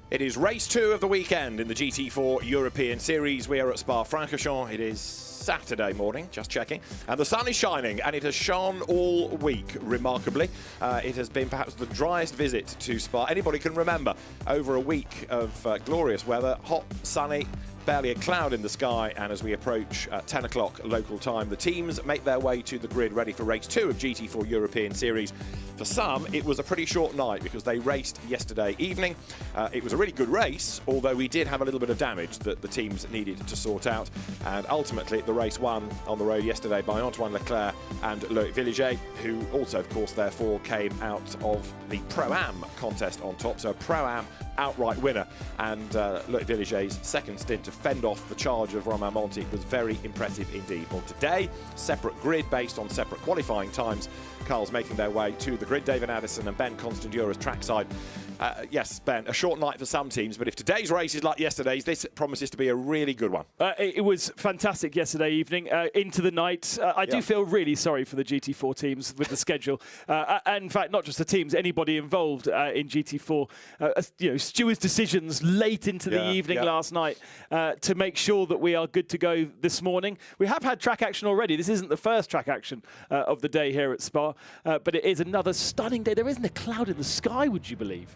It is race 2 of the weekend in the GT4 European Series. We are at Spa-Francorchamps. It is Saturday morning, just checking, and the sun is shining, and it has shone all week, remarkably. It has been perhaps the driest visit to Spa anybody can remember. Over a week of glorious weather, hot, sunny, barely a cloud in the sky, and as we approach 10 o'clock local time, the teams make their way to the grid ready for race 2 of GT4 European Series. For some, it was a pretty short night because they raced yesterday evening. It was a really good race, although we did have a little bit of damage that the teams needed to sort out, and ultimately the race won on the road yesterday by Antoine Leclerc and Loïc Villiger, who also, of course, therefore came out of the Pro-Am contest on top, so a Pro-Am outright winner, and Loïc Villiger's second stint to fend off the charge of Romain Monti was very impressive indeed. Well, today, separate grid based on separate qualifying times. Carl's making their way to the grid. David Addison and Ben Constantura's trackside. Yes, Ben, a short night for some teams, but if today's race is like yesterday's, this promises to be a really good one. It was fantastic yesterday evening, into the night. I do feel really sorry for the GT4 teams with the schedule. And in fact, not just the teams, anybody involved in GT4. You know, Stewart's decisions late into the evening last night to make sure that we are good to go this morning. We have had track action already. This isn't the first track action of the day here at Spa, but it is another stunning day. There isn't a cloud in the sky, would you believe?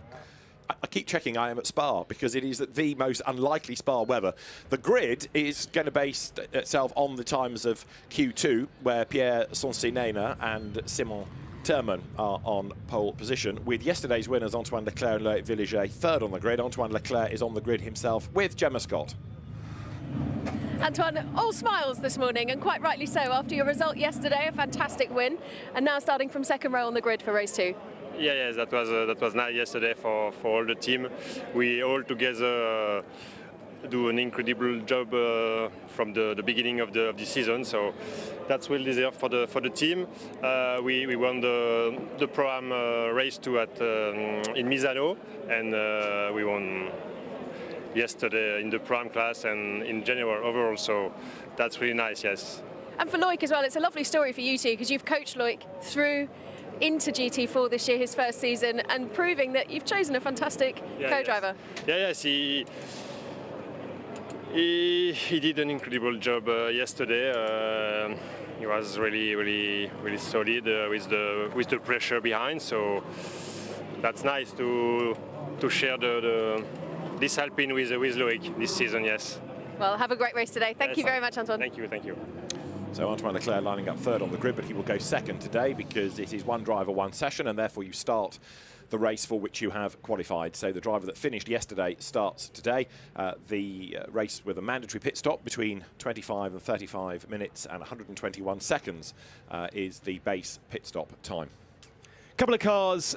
I keep checking I am at Spa because it is the most unlikely Spa weather. The grid is going to base itself on the times of Q2, where Pierre Sonsinena and Simon Terman are on pole position, with yesterday's winners Antoine Leclerc and Loïc Villiger third on the grid. Antoine Leclerc is on the grid himself with Gemma Scott. Antoine, all smiles this morning, and quite rightly so, after your result yesterday, a fantastic win, and now starting from second row on the grid for race 2. Yeah, that was nice yesterday for all the team. We all together do an incredible job from the beginning of the season, so that's well deserved for the team. We won the Pro-Am race 2 in Misano, and we won yesterday in the Pro-Am class and in general overall, so that's really nice, yes. And for Loïc as well, it's a lovely story for you two, because you've coached Loïc through into GT4 this year, his first season, and proving that you've chosen a fantastic co-driver. Yes, he did an incredible job yesterday. He was really solid with the pressure behind, so that's nice to share this Alpine with Loïc this season, yes. Well, have a great race today. Thank you very much, Antoine. Thank you. So Antoine Leclerc lining up third on the grid, but he will go second today because it is one driver, one session, and therefore you start the race for which you have qualified. So the driver that finished yesterday starts today. The race with a mandatory pit stop between 25 and 35 minutes and 121 seconds is the base pit stop time. A couple of cars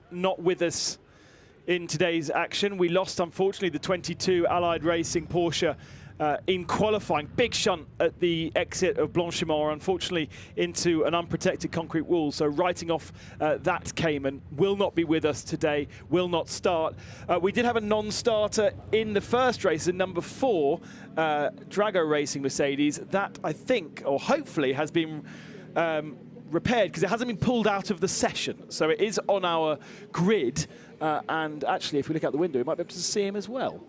not with us in today's action. We lost, unfortunately, the 22 Allied Racing Porsche in qualifying. Big shunt at the exit of Blanchimont, unfortunately into an unprotected concrete wall. So writing off that Cayman. Will not be with us today, will not start. We did have a non-starter in the first race, in number 4, Drago Racing Mercedes. That, I think, or hopefully, has been repaired because it hasn't been pulled out of the session. So it is on our grid. And actually, if we look out the window, we might be able to see him as well.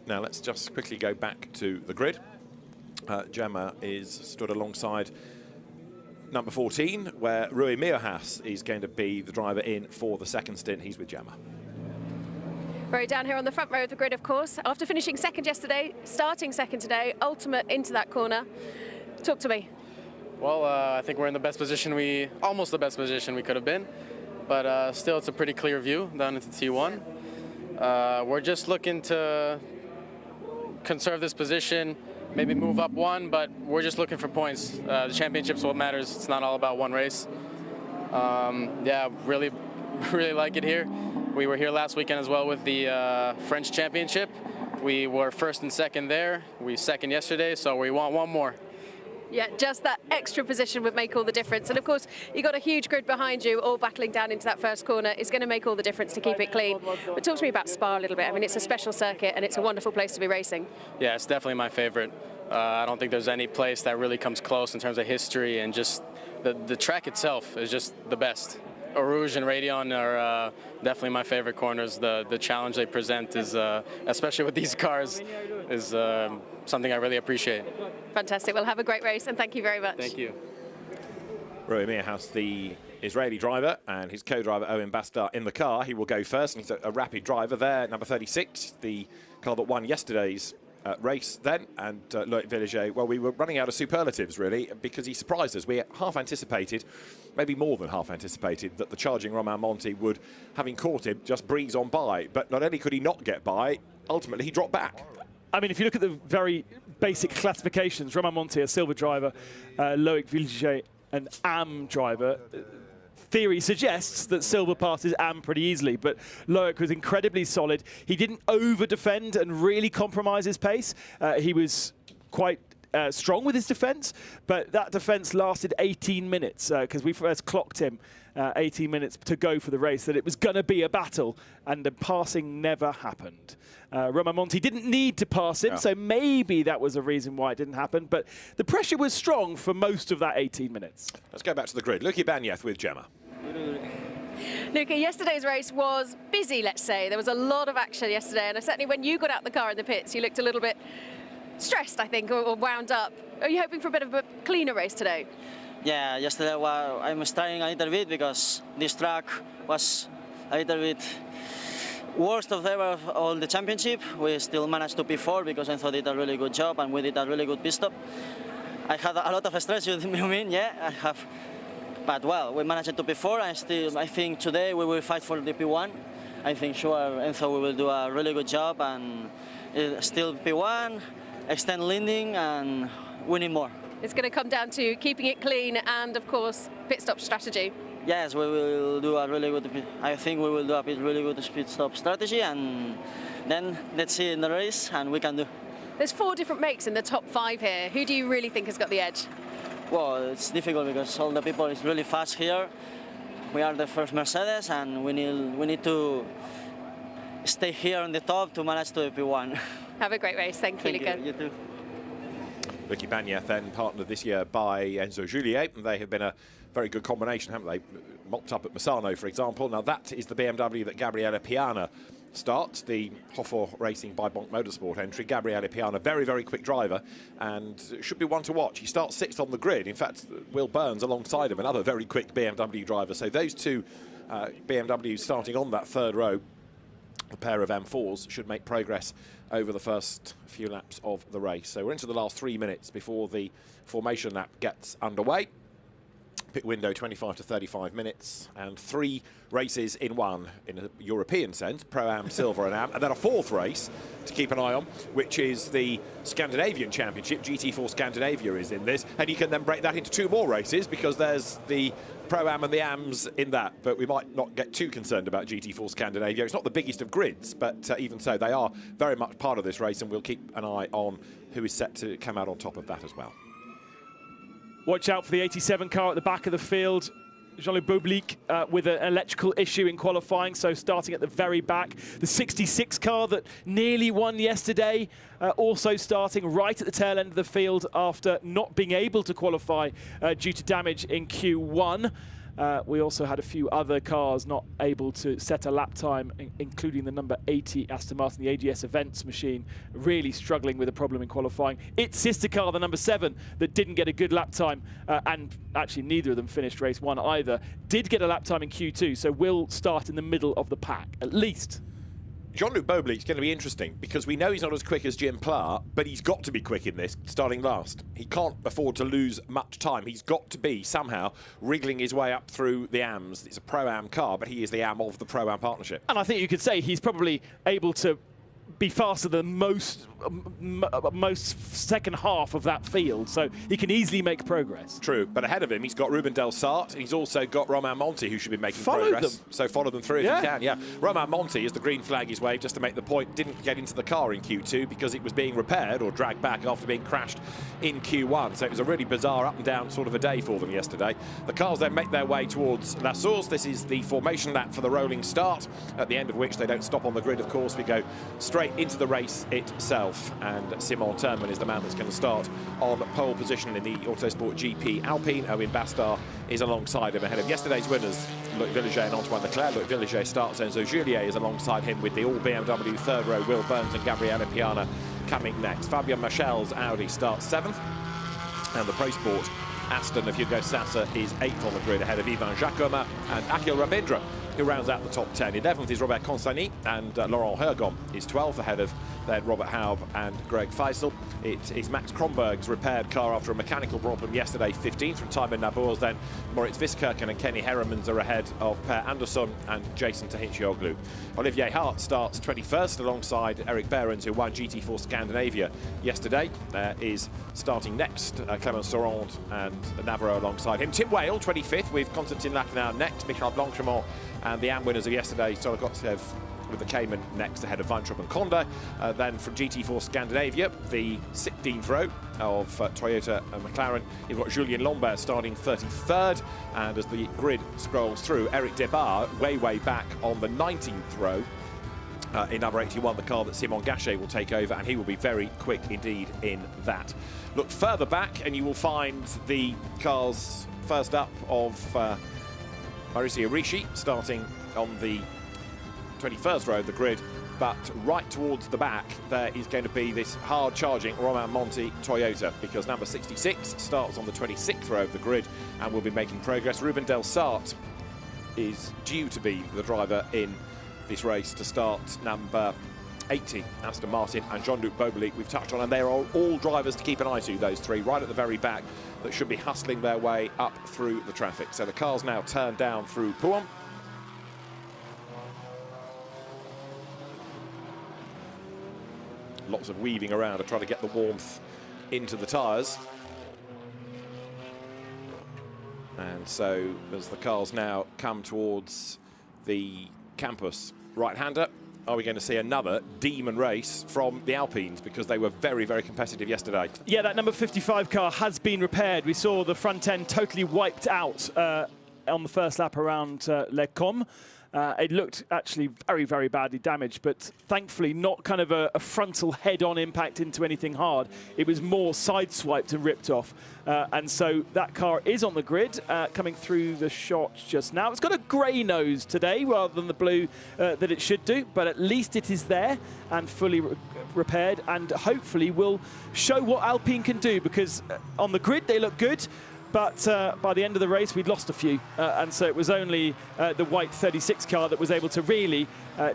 Now let's just quickly go back to the grid. Gemma is stood alongside number 14, where Rui Miojas is going to be the driver in for the second stint. He's with Gemma. Right down here on the front row of the grid, of course. After finishing second yesterday, starting second today, ultimate into that corner. Talk to me. Well, I think we're in the best position, almost the best position we could have been, but still it's a pretty clear view down into T1. We're just looking to conserve this position, maybe move up one, but we're just looking for points. The championship's what matters. It's not all about one race. Yeah, really like it here. We were here last weekend as well with the French championship. We were first and second there. We second yesterday, so we want one more. Yeah, just that extra position would make all the difference. And of course, you've got a huge grid behind you, all battling down into that first corner. It's going to make all the difference to keep it clean. But talk to me about Spa a little bit. I mean, it's a special circuit and it's a wonderful place to be racing. Yeah, it's definitely my favorite. I don't think there's any place that really comes close in terms of history, and just the track itself is just the best. Rouge and Radeon are definitely my favorite corners. The challenge they present is, especially with these cars, is something I really appreciate. Fantastic. Well, have a great race, and thank you very much. Thank you. Roy Meerhouse, the Israeli driver, and his co-driver Owen Bastar in the car. He will go first, and he's a rapid driver there, number 36, the car that won yesterday's race then. And Loic Villiger, well, we were running out of superlatives, really, because he surprised us. We half anticipated, maybe more than half anticipated, that the charging Romain Monti would, having caught him, just breeze on by. But not only could he not get by, ultimately he dropped back. I mean, if you look at the very basic classifications, Romain Monti, a silver driver, Loic Villiger, an AM driver, theory suggests that silver passes AM pretty easily, but Loic was incredibly solid. He didn't over-defend and really compromise his pace. He was quite strong with his defence, but that defence lasted 18 minutes because we first clocked him 18 minutes to go for the race, that it was going to be a battle, and the passing never happened. Romain Monti didn't need to pass him, so maybe that was a reason why it didn't happen, but the pressure was strong for most of that 18 minutes. Let's go back to the grid. Lucky Banyeth with Gemma. Luca, yesterday's race was busy, let's say. There was a lot of action yesterday, and certainly when you got out the car in the pits, you looked a little bit stressed, I think, or wound up. Are you hoping for a bit of a cleaner race today? Yeah, yesterday I'm starting a little bit because this track was a little bit worst of ever of all the championship. We still managed to P4 because I thought it did a really good job and we did a really good pit stop. I had a lot of stress, you mean? Yeah, I have. But well, we managed to P4 and I think today we will fight for the P1. I think sure Enzo we will do a really good job and still P1, extend leading and winning more. It's going to come down to keeping it clean and, of course, pit stop strategy. Yes, we will do a really good, I think we will do a really good pit stop strategy and then let's see in the race and we can do. There's 4 different makes in the top 5 here. Who do you really think has got the edge? Well, it's difficult because all the people is really fast here. We are the first Mercedes and we need to stay here on the top to manage to P1. Have a great race. Thank you, Luca. You too. Lucky Banyeth, then partnered this year by Enzo Juliet, and they have been a very good combination, haven't they? Mopped up at Misano, for example. Now that is the BMW that Gabriele Piana starts, the Hofer Racing by Bonk Motorsport entry. Gabriele Piana, very, very quick driver, and should be one to watch. He starts 6th on the grid. In fact, Will Burns alongside him, another very quick BMW driver. So those two BMWs starting on that 3rd row, a pair of M4s, should make progress over the first few laps of the race. So we're into the last 3 minutes before the formation lap gets underway. Pit window 25 to 35 minutes and 3 races in one in a European sense, Pro-Am, Silver and Am, and then a 4th race to keep an eye on, which is the Scandinavian Championship. GT4 Scandinavia is in this, and you can then break that into 2 more races because there's the Pro-Am and the AMs in that, but we might not get too concerned about GT4 Scandinavia. It's not the biggest of grids, but even so, they are very much part of this race, and we'll keep an eye on who is set to come out on top of that as well. Watch out for the 87 car at the back of the field. Jean-Luc Boblique with an electrical issue in qualifying, so starting at the very back. The 66 car that nearly won yesterday, also starting right at the tail end of the field after not being able to qualify due to damage in Q1. We also had a few other cars not able to set a lap time, including the number 80 Aston Martin, the AGS Events machine, really struggling with a problem in qualifying. Its sister car, the number 7, that didn't get a good lap time, and actually neither of them finished race 1 either, did get a lap time in Q2, so will start in the middle of the pack, at least. Jean-Luc Boblique is going to be interesting because we know he's not as quick as Jim Pla, but he's got to be quick in this, starting last. He can't afford to lose much time. He's got to be somehow wriggling his way up through the AMs. It's a Pro-Am car, but he is the AM of the Pro-Am partnership. And I think you could say he's probably able to be faster than most second half of that field, so he can easily make progress. True, but ahead of him he's got Ruben Del Sart. He's also got Romain Monti, who should be making progress. So follow them through if you can. Yeah, Romain Monti, as the green flag is waved, just to make the point, didn't get into the car in Q2 because it was being repaired or dragged back after being crashed in Q1. So it was a really bizarre up and down sort of a day for them yesterday. The cars then make their way towards La Source. This is the formation lap for the rolling start, at the end of which they don't stop on the grid, of course. We go straight straight into the race itself. And Simon Thurman is the man that's going to start on pole position in the Autosport GP Alpine. Owen Bastard is alongside him ahead of yesterday's winners, Loic Villager and Antoine Leclerc. Loic Villager starts, Enzo Juliet is alongside him with the all-BMW third row, Will Burns and Gabriele Piana coming next. Fabian Michel's Audi starts 7th, and the Pro Sport Aston of Hugo Sassa is 8th on the grid ahead of Ivan Jacoma and Akhil Rabindra, who rounds out the top 10. 11th is Robert Consani, and Laurent Hergon is 12th ahead of then Robert Haub and Greg Feisel. It is Max Kronberg's repaired car after a mechanical problem yesterday, 15th from Timon Nabours. Then Moritz Viskirchen and Kenny Heremans are ahead of Per Andersson and Jason Tahincioglu. Olivier Hart starts 21st alongside Eric Behrens, who won GT4 Scandinavia yesterday. Is starting next, Clement Sorand and Navarro alongside him. Tim Whale, 25th, with Konstantin Lachenau next, Michael Blanchemont and the AM winners of yesterday, Sologotsev with the Cayman next ahead of Weintraub and Conde. Then from GT4 Scandinavia, the 16th row of Toyota and McLaren, you've got Julien Lambert starting 33rd, and as the grid scrolls through, Eric Debar way back on the 19th row in number 81, the car that Simon Gachet will take over, and he will be very quick indeed in that. Look further back and you will find the cars first up of Mauricio Ricci starting on the 21st row of the grid, but right towards the back there is going to be this hard charging Romain Monti Toyota, because number 66 starts on the 26th row of the grid and will be making progress. Ruben Del Sart is due to be the driver in this race to start number 80, Aston Martin, and Jean-Luc Beaubeli we've touched on, and they are all drivers to keep an eye to, those three right at the very back that should be hustling their way up through the traffic. So the cars now turn down through Podium. Lots of weaving around to try to get the warmth into the tyres. And so as the cars now come towards the campus right-hander, are we going to see another demon race from the Alpines, because they were very competitive yesterday? Yeah, that number 55 car has been repaired. We saw the front end totally wiped out on the first lap around Les Combes. It looked actually very badly damaged, but thankfully not kind of a frontal head-on impact into anything hard. It was more sideswiped and ripped off. And so that car is on the grid, coming through the shot just now. It's got a grey nose today rather than the blue that it should do, but at least it is there and fully repaired, and hopefully will show what Alpine can do, because on the grid they look good. But by the end of the race, we'd lost a few. And so it was only the white 36 car that was able to really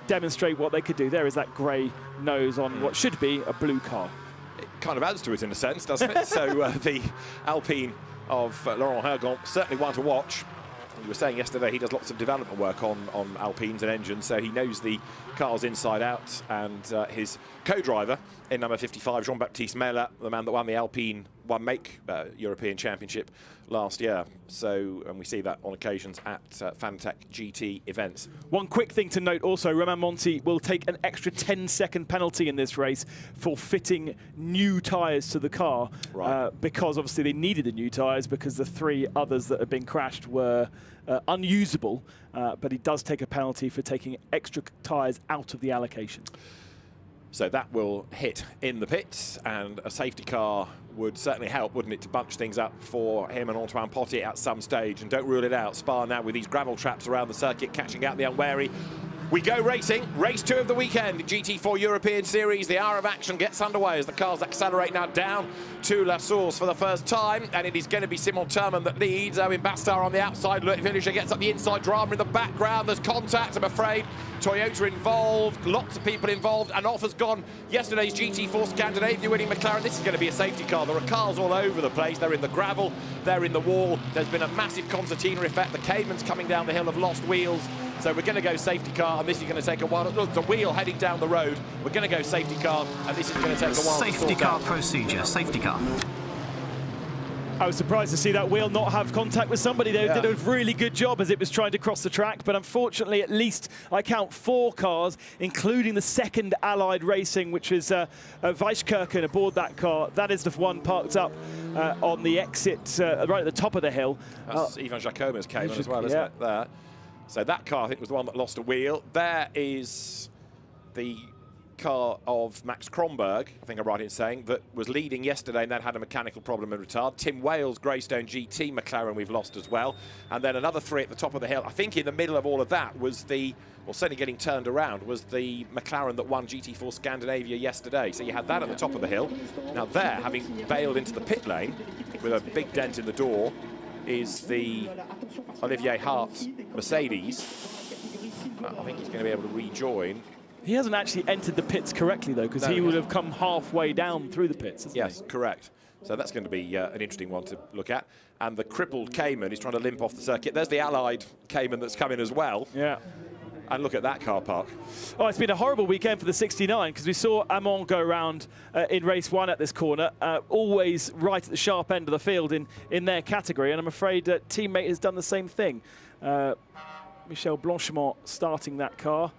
demonstrate what they could do. There is that grey nose on what should be a blue car. It kind of adds to it in a sense, doesn't it? So the Alpine of Laurent Hergon, certainly one to watch. You were saying yesterday he does lots of development work on Alpines and engines, so he knows the cars inside out. And his co-driver in number 55, Jean-Baptiste Mella, the man that won the Alpine One Make European Championship last year. So, and we see that on occasions at Fantech GT events. One quick thing to note also, Romain Monti will take an extra 10-second penalty in this race for fitting new tyres to the car, right. Because obviously they needed the new tyres because the three others that had been crashed were unusable, but he does take a penalty for taking extra tyres out of the allocation. So that will hit in the pits, and a safety car would certainly help, wouldn't it, to bunch things up for him and Antoine Pottier at some stage. And don't rule it out, Spa now with these gravel traps around the circuit, catching out the unwary. We go racing, race 2 of the weekend in GT4 European Series. The hour of action gets underway as the cars accelerate now down to La Source for the first time, and it is going to be Simon Thurman that leads. Owen Bastard on the outside, Loic Villager gets up the inside, drama in the background, there's contact, I'm afraid. Toyota involved, lots of people involved, and off has gone yesterday's GT4 Scandinavia winning McLaren. This is going to be a safety car. There are cars all over the place. They're in the gravel, they're in the wall. There's been a massive concertina effect. The Caymans coming down the hill have lost wheels. So we're going to go safety car, and this is going to take a while. Look, the wheel heading down the road. We're going to go safety car, and this is going to take a while. Safety car procedure, safety car. I was surprised to see that wheel not have contact with somebody. They did a really good job as it was trying to cross the track, but unfortunately, at least I count 4 cars, including the second Allied Racing, which is Weisskirchen aboard that car. That is the one parked up on the exit right at the top of the hill. That's Ivan Jacoma's Cayman as well, isn't it? There. So that car, I think, was the one that lost a wheel. There is the car of Max Kronberg, I think I'm right in saying, that was leading yesterday and then had a mechanical problem and retired. Tim Wales, Greystone GT McLaren we've lost as well. And then another 3 at the top of the hill. I think in the middle of all of that was the, or certainly getting turned around, was the McLaren that won GT4 Scandinavia yesterday. So you had that at the top of the hill. Now there, having bailed into the pit lane with a big dent in the door, is the Olivier Hart Mercedes. I think he's going to be able to rejoin. He hasn't actually entered the pits correctly, though, because he would have come halfway down through the pits, hasn't he? Correct. So that's going to be an interesting one to look at. And the crippled Cayman is trying to limp off the circuit. There's the Allied Cayman that's coming as well. Yeah. And look at that car park. Oh, it's been a horrible weekend for the 69, because we saw Amon go around in race 1 at this corner, always right at the sharp end of the field in their category, and I'm afraid teammate has done the same thing. Michel Blanchimont starting that car,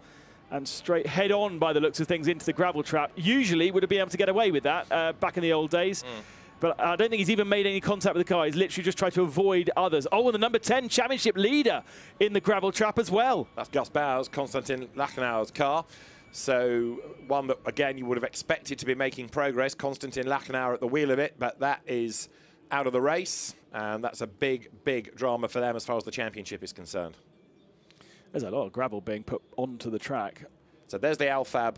and straight head on by the looks of things into the gravel trap. Usually would have been able to get away with that back in the old days. But I don't think he's even made any contact with the car. He's literally just tried to avoid others. Oh, and the number 10 championship leader in the gravel trap as well. That's Gus Bauer's, Konstantin Lachenauer's car. So one that, again, you would have expected to be making progress. Konstantin Lachenauer at the wheel of it, but that is out of the race. And that's a big, big drama for them as far as the championship is concerned. There's a lot of gravel being put onto the track. So there's the Alfab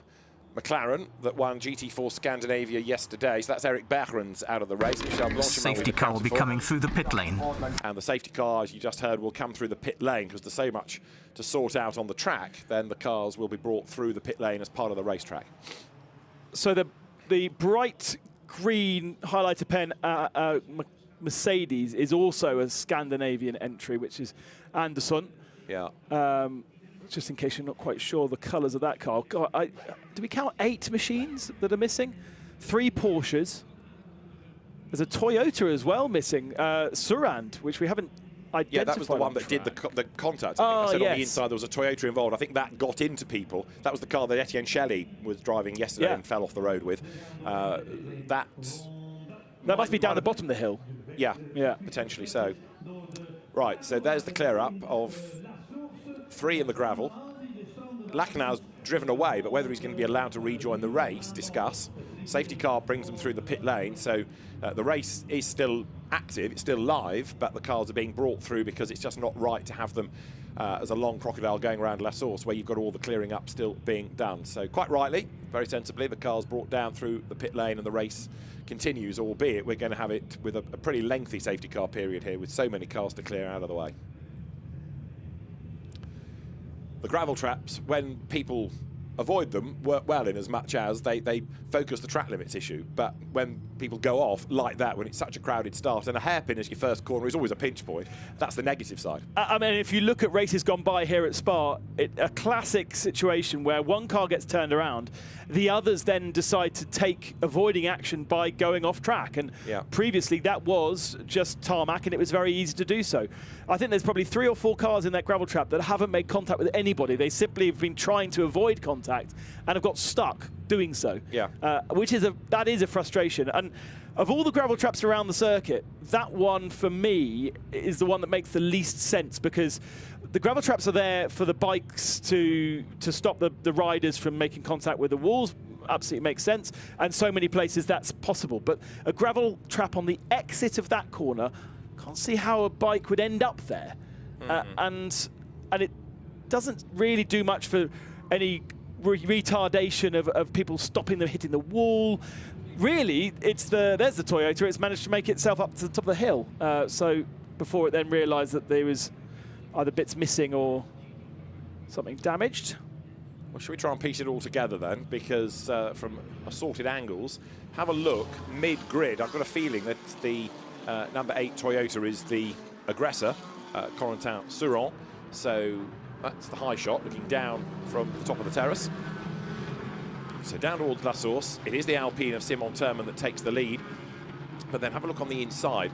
McLaren that won GT4 Scandinavia yesterday. So that's Eric Berrens out of the race. Safety car will be coming through the pit lane. And the safety car, as you just heard, will come through the pit lane because there's so much to sort out on the track. Then the cars will be brought through the pit lane as part of the racetrack. So the bright green highlighter pen Mercedes is also a Scandinavian entry, which is Anderson. Yeah. Just in case you're not quite sure the colours of that car. God, do we count 8 machines that are missing? 3 Porsches. There's a Toyota as well missing. Surand, which we haven't identified. Yeah, that was the one that did the contact. I said on the inside there was a Toyota involved. I think that got into people. That was the car that Etienne Shelley was driving yesterday and fell off the road with. That must be down the bottom of the hill. Yeah, potentially so. Right, so there's the clear up of 3 in the gravel. Lachenauer's driven away, but whether he's going to be allowed to rejoin the race, discuss. Safety car brings them through the pit lane, so the race is still active, it's still live, but the cars are being brought through because it's just not right to have them as a long crocodile going around La Source, where you've got all the clearing up still being done. So quite rightly, very sensibly, the car's brought down through the pit lane and the race continues, albeit we're going to have it with a pretty lengthy safety car period here with so many cars to clear out of the way. The gravel traps, when people avoid them, work well in as much as they focus the track limits issue. But when people go off like that, when it's such a crowded start, and a hairpin as your first corner is always a pinch point, that's the negative side. I mean, if you look at races gone by here at Spa, a classic situation where one car gets turned around, the others then decide to take avoiding action by going off track. And previously that was just tarmac, and it was very easy to do so. I think there's probably 3 or 4 cars in that gravel trap that haven't made contact with anybody. They simply have been trying to avoid contact and have got stuck doing so. That is a frustration. And of all the gravel traps around the circuit, that one for me is the one that makes the least sense, because the gravel traps are there for the bikes to stop the riders from making contact with the walls. Absolutely makes sense, and so many places that's possible. But a gravel trap on the exit of that corner, can't see how a bike would end up there. And it doesn't really do much for any retardation of people stopping them hitting the wall. Really, there's the Toyota. It's managed to make itself up to the top of the hill. So before it then realised that there was either bits missing or something damaged. Well, should we try and piece it all together then? Because from assorted angles, have a look mid-grid. I've got a feeling that the number 8 Toyota is the aggressor, Corentin Suron. So that's the high shot, looking down from the top of the terrace. So down towards La Source, it is the Alpine of Simon Thurman that takes the lead. But then have a look on the inside.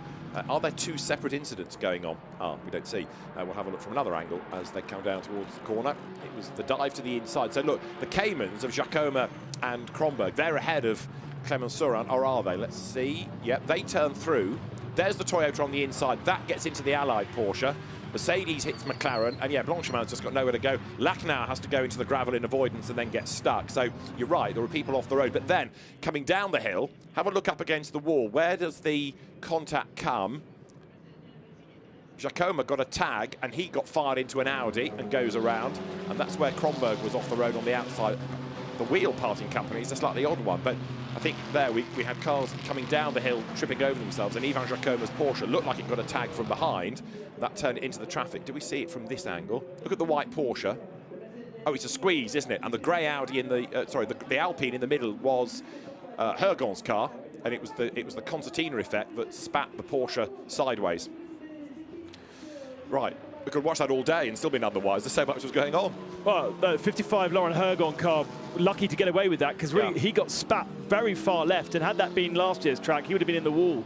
Are there 2 separate incidents going on? We don't see. We'll have a look from another angle as they come down towards the corner. It was the dive to the inside. So look, the Caymans of Jacoma and Kronberg, they're ahead of Clement Suran, or are they? Let's see. Yep, they turn through. There's the Toyota on the inside. That gets into the Allied Porsche. Mercedes hits McLaren, and yeah, Blanchemont's just got nowhere to go. Lachenau has to go into the gravel in avoidance and then get stuck. So you're right, there are people off the road. But then, coming down the hill, have a look up against the wall. Where does the contact come? Jacoma got a tag, and he got fired into an Audi and goes around. And that's where Kronberg was off the road on the outside. The wheel parting company is a slightly odd one, but I think there we had cars coming down the hill, tripping over themselves, and Ivan Jacoma's Porsche looked like it got a tag from behind. That turned it into the traffic. Do we see it from this angle? Look at the white Porsche. Oh, it's a squeeze, isn't it? And the grey Audi in the, the Alpine in the middle was Hergon's car, and it was the concertina effect that spat the Porsche sideways. Right. We could watch that all day and still been otherwise. There's so much was going on. Well, the 55 Laurent Hergon car, lucky to get away with that, because really he got spat very far left, and had that been last year's track, he would have been in the wall.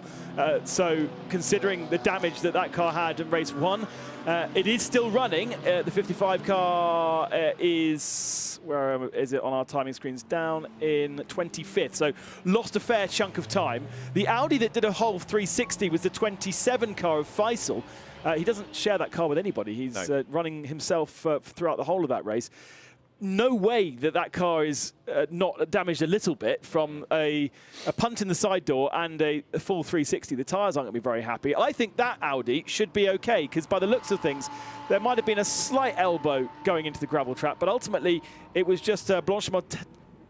So considering the damage that that car had in race 1, it is still running. The 55 car is, where is it on our timing screens? Down in 25th, so lost a fair chunk of time. The Audi that did a whole 360 was the 27 car of Faisal. He doesn't share that car with anybody. He's running himself throughout the whole of that race. No way that that car is not damaged a little bit from a punt in the side door and a full 360. The tyres aren't going to be very happy. I think that Audi should be okay, because by the looks of things, there might have been a slight elbow going into the gravel trap, but ultimately it was just Blanchemont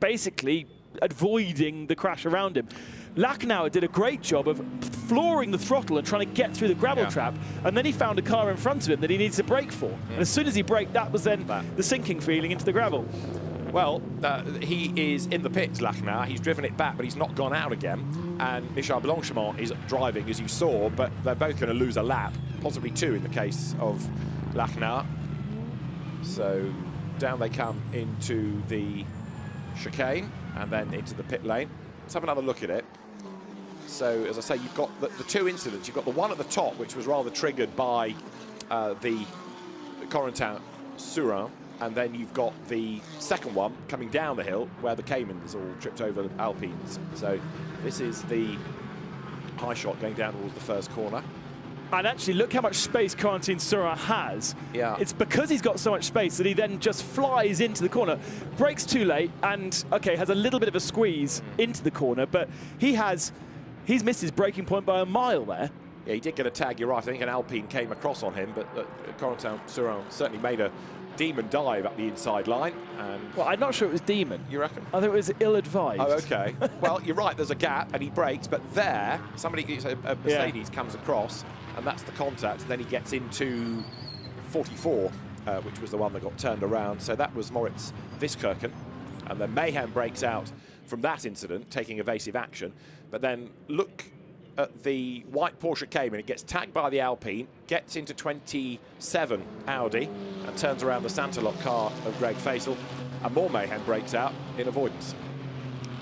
basically avoiding the crash around him. Lachenau did a great job of flooring the throttle and trying to get through the gravel trap, and then he found a car in front of him that he needs to brake for. And as soon as he braked, that was then the sinking feeling into the gravel. Well, he is in the pits, Lachenau. He's driven it back, but he's not gone out again. And Michel Blanchemont is driving, as you saw, but they're both going to lose a lap, possibly 2 in the case of Lachenau. So down they come into the chicane and then into the pit lane. Let's have another look at it. So, as I say, you've got the 2 incidents. You've got the one at the top, which was rather triggered by the Corentin-Surin, and then you've got the second one coming down the hill where the Caymans all tripped over the Alpines. So this is the high shot going down towards the first corner. And actually, look how much space Corentin-Surin has. Yeah. It's because he's got so much space that he then just flies into the corner, brakes too late, and, okay, has a little bit of a squeeze into the corner, but he's missed his braking point by a mile there. Yeah, he did get a tag, you're right. I think an Alpine came across on him, but Corentin-Surin certainly made a demon dive up the inside line. And well, I'm not sure it was demon. You reckon? I think it was ill-advised. Oh, okay. Well, you're right, there's a gap, and he brakes, but there, a Mercedes comes across, and that's the contact, and then he gets into 44, which was the one that got turned around. So that was Moritz Wiskirchen, and then mayhem breaks out from that incident, taking evasive action. But then look at the white Porsche Cayman. It gets tagged by the Alpine, gets into 27 Audi, and turns around the Santalot car of Greg Faisal, and more mayhem breaks out in avoidance.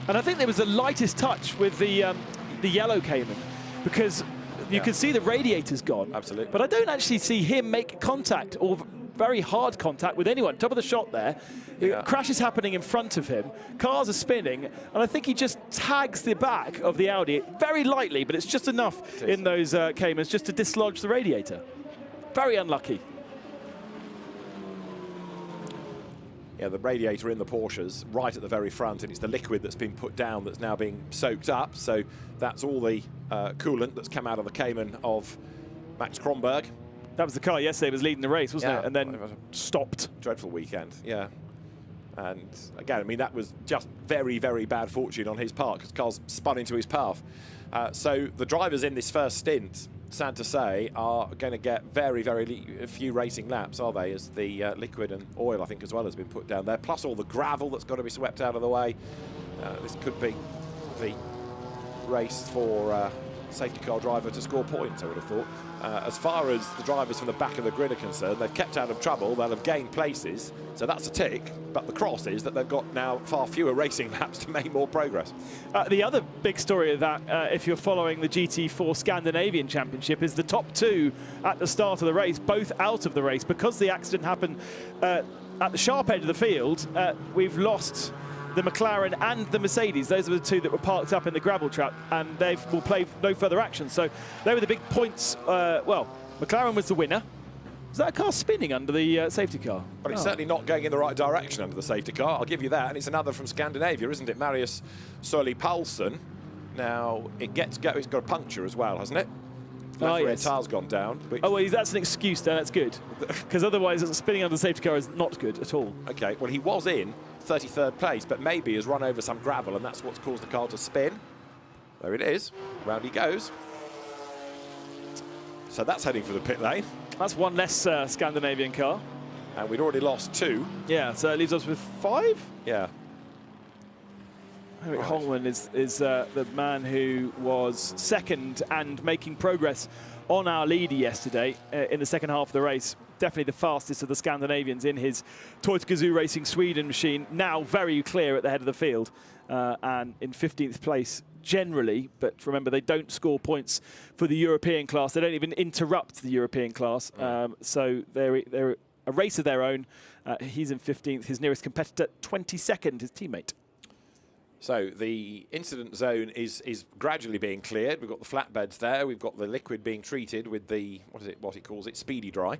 And I think there was the lightest touch with the yellow Cayman, because you can see the radiator's gone. Absolutely. But I don't actually see him make contact or very hard contact with anyone. Top of the shot there. Crash is happening in front of him. Cars are spinning. And I think he just tags the back of the Audi very lightly, but it's just enough in those Caymans just to dislodge the radiator. Very unlucky. Yeah, the radiator in the Porsches right at the very front, and it's the liquid that's been put down that's now being soaked up. So that's all the coolant that's come out of the Cayman of Max Kronberg. That was the car yesterday, was leading the race, wasn't it? And then stopped. Dreadful weekend, yeah. And again, I mean, that was just very, very bad fortune on his part, because cars spun into his path. So the drivers in this first stint, sad to say, are going to get very, very few racing laps, are they? As the liquid and oil, I think, as well has been put down there, plus all the gravel that's got to be swept out of the way. This could be the race for safety car driver to score points, I would have thought. As far as the drivers from the back of the grid are concerned, they've kept out of trouble, they'll have gained places, so that's a tick. But the cross is that they've got now far fewer racing laps to make more progress. The other big story of that, if you're following the GT4 Scandinavian Championship, is the top 2 at the start of the race, both out of the race. Because the accident happened at the sharp edge of the field, we've lost the McLaren and the Mercedes. Those are the 2 that were parked up in the gravel trap, and they will play no further action. So they were the big points. Well, McLaren was the winner, Is that a car spinning under the safety car? But it's certainly not going in the right direction under the safety car, I'll give you that. And it's another from Scandinavia, isn't it? Marius Soli Paulsen. Now, it gets go. It's got a puncture as well, hasn't it? Oh, rear yes. tire's gone down. Oh, well, that's an excuse there. That's good. Because otherwise, spinning under the safety car is not good at all. OK, well, he was in 33rd place, but maybe has run over some gravel, and that's what's caused the car to spin. There it is. Round he goes. So that's heading for the pit lane. That's one less Scandinavian car. And we'd already lost 2. Yeah, so it leaves us with 5. Yeah. Henrik Holman is the man who was second and making progress on our leader yesterday in the second half of the race. Definitely the fastest of the Scandinavians in his Toyota Gazoo Racing Sweden machine. Now very clear at the head of the field and in 15th place generally. But remember, they don't score points for the European class. They don't even interrupt the European class. So they're a race of their own. He's in 15th. His nearest competitor, 22nd, his teammate. So the incident zone is gradually being cleared. We've got the flatbeds there. We've got the liquid being treated with the, what he calls it, speedy dry.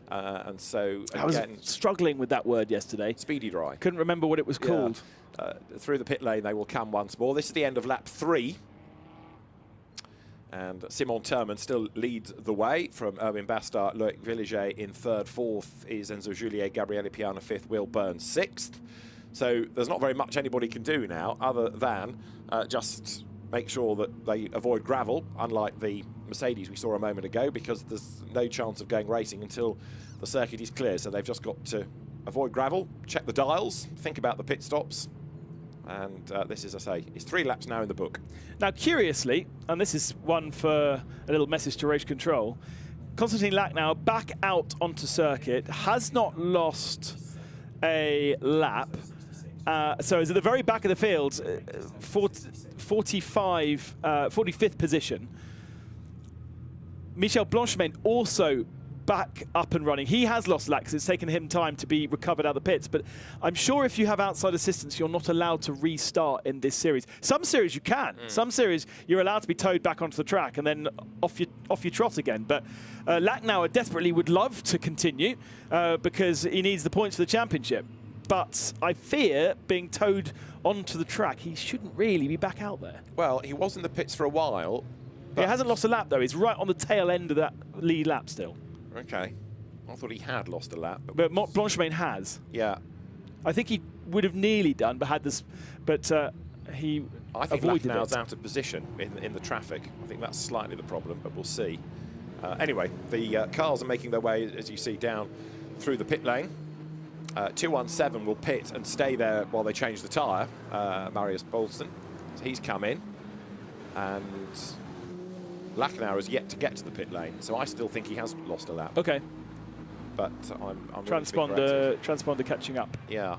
And so, I was struggling with that word yesterday. Speedy dry. Couldn't remember what it was called. Through the pit lane, they will come once more. This is the end of lap 3. And Simon Thurman still leads the way from Erwin Bastard, Loic Villiger in 3rd. 4th is Enzo Juliet, Gabriele Piana 5th, Will Burns 6th. So there's not very much anybody can do now other than just make sure that they avoid gravel, unlike the Mercedes we saw a moment ago, because there's no chance of going racing until the circuit is clear. So they've just got to avoid gravel, check the dials, think about the pit stops. And this, as I say, is 3 laps now in the book. Now, curiously, and this is one for a little message to race control, Konstantin Lachnow back out onto circuit, has not lost a lap. So is at the very back of the field, 45th position. Michel Blanchemain also back up and running. He has lost a lap because it's taken him time to be recovered out of the pits. But I'm sure if you have outside assistance, you're not allowed to restart in this series. Some series you can. Some series you're allowed to be towed back onto the track and then off your trot again. But Lachnow desperately would love to continue because he needs the points for the championship. But I fear being towed onto the track, he shouldn't really be back out there. Well, he was in the pits for a while. He hasn't lost a lap, though. He's right on the tail end of that lead lap still. OK. I thought he had lost a lap. But Blanchemain has. Yeah. I think he would have nearly done, but had this. But he I think avoided Lachnow's it. out of position in the traffic. I think that's slightly the problem, but we'll see. Anyway, the cars are making their way, as you see, down through the pit lane. 217 will pit and stay there while they change the tyre, Marius Paulsen. So he's come in, and Lachnow has yet to get to the pit lane, so I still think he has lost a lap. OK. But I'm transponder catching up. Yeah.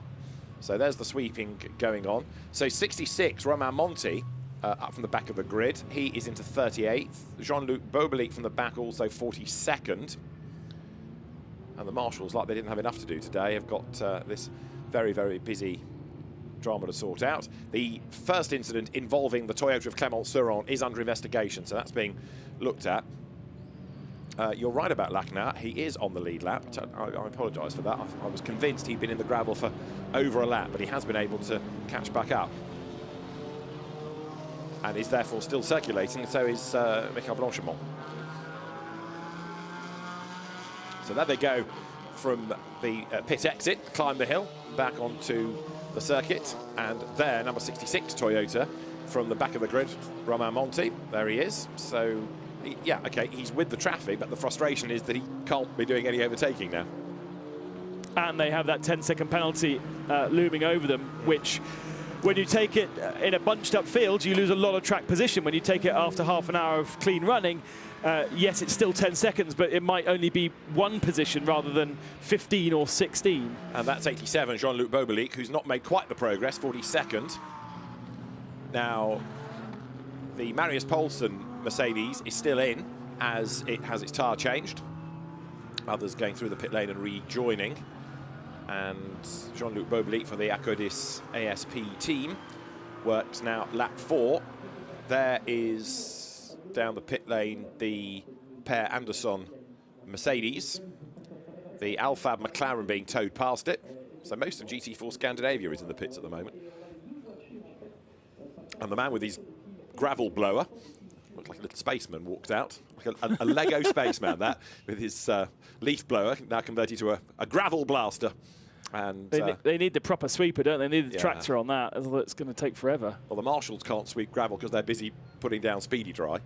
So there's the sweeping going on. So 66, Romain Monti, up from the back of the grid. He is into 38th. Jean-Luc Bobelic from the back, also 42nd. And the marshals, like they didn't have enough to do today, have got this very, very busy drama to sort out. The first incident involving the Toyota of Clermont-Ferrand is under investigation, so that's being looked at. You're right about Lachnow. He is on the lead lap. I apologise for that. I was convinced he'd been in the gravel for over a lap, but he has been able to catch back up. And is therefore still circulating, and so is Michael Blanchemont. So there they go from the pit exit, climb the hill, back onto the circuit, and there, number 66 Toyota from the back of the grid, Romain Monti. There he is. So, yeah, OK, he's with the traffic, but the frustration is that he can't be doing any overtaking now. And they have that 10-second penalty looming over them, which, when you take it in a bunched-up field, you lose a lot of track position. When you take it after half an hour of clean running, yes, it's still 10 seconds, but it might only be 1 position rather than 15 or 16. And that's 87, Jean-Luc Bobelic, who's not made quite the progress, 42nd. Now, the Marius Paulsen Mercedes is still in, as it has its tyre changed. Others going through the pit lane and rejoining. And Jean-Luc Bobelic for the Acodis ASP team works now lap 4. There is down the pit lane the Per Andersson Mercedes, The Alphab McLaren being towed past it. So most of GT4 Scandinavia is in the pits at the moment. And the man with his gravel blower, looked like a little spaceman, walked out. Like a Lego spaceman, that, with his leaf blower, now converted to a gravel blaster. And they need the proper sweeper, don't they? They need the tractor on that, otherwise it's going to take forever. Well, the marshals can't sweep gravel because they're busy putting down Speedy Dry.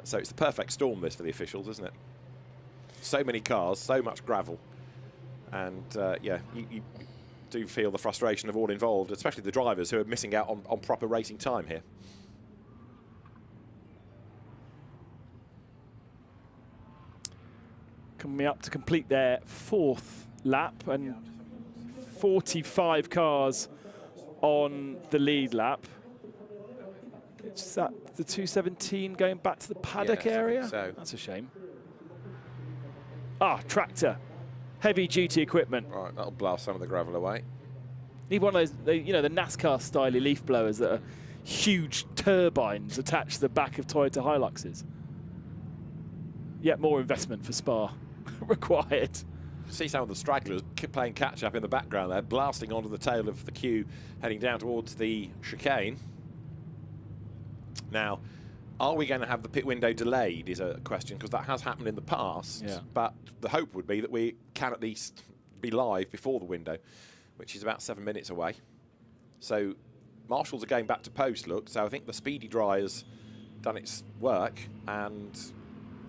So it's the perfect storm, this, for the officials, isn't it? So many cars, so much gravel. And, yeah, you do feel the frustration of all involved, especially the drivers who are missing out on proper racing time here. Coming up to complete their 4th lap, and 45 cars on the lead lap. Is that the 217 going back to the paddock area? So. That's a shame. Ah, tractor. Heavy duty equipment. Right, that'll blast some of the gravel away. Need one of those, you know, the NASCAR style leaf blowers that are huge turbines attached to the back of Toyota Hiluxes. Yet more investment for Spa required. See some of the stragglers playing catch up in the background there, blasting onto the tail of the queue, heading down towards the chicane. Now, are we going to have the pit window delayed is a question, because that has happened in the past. Yeah. But the hope would be that we can at least be live before the window, which is about 7 minutes away. So marshals are going back to post look, so I think the Speedy Dry has done its work, and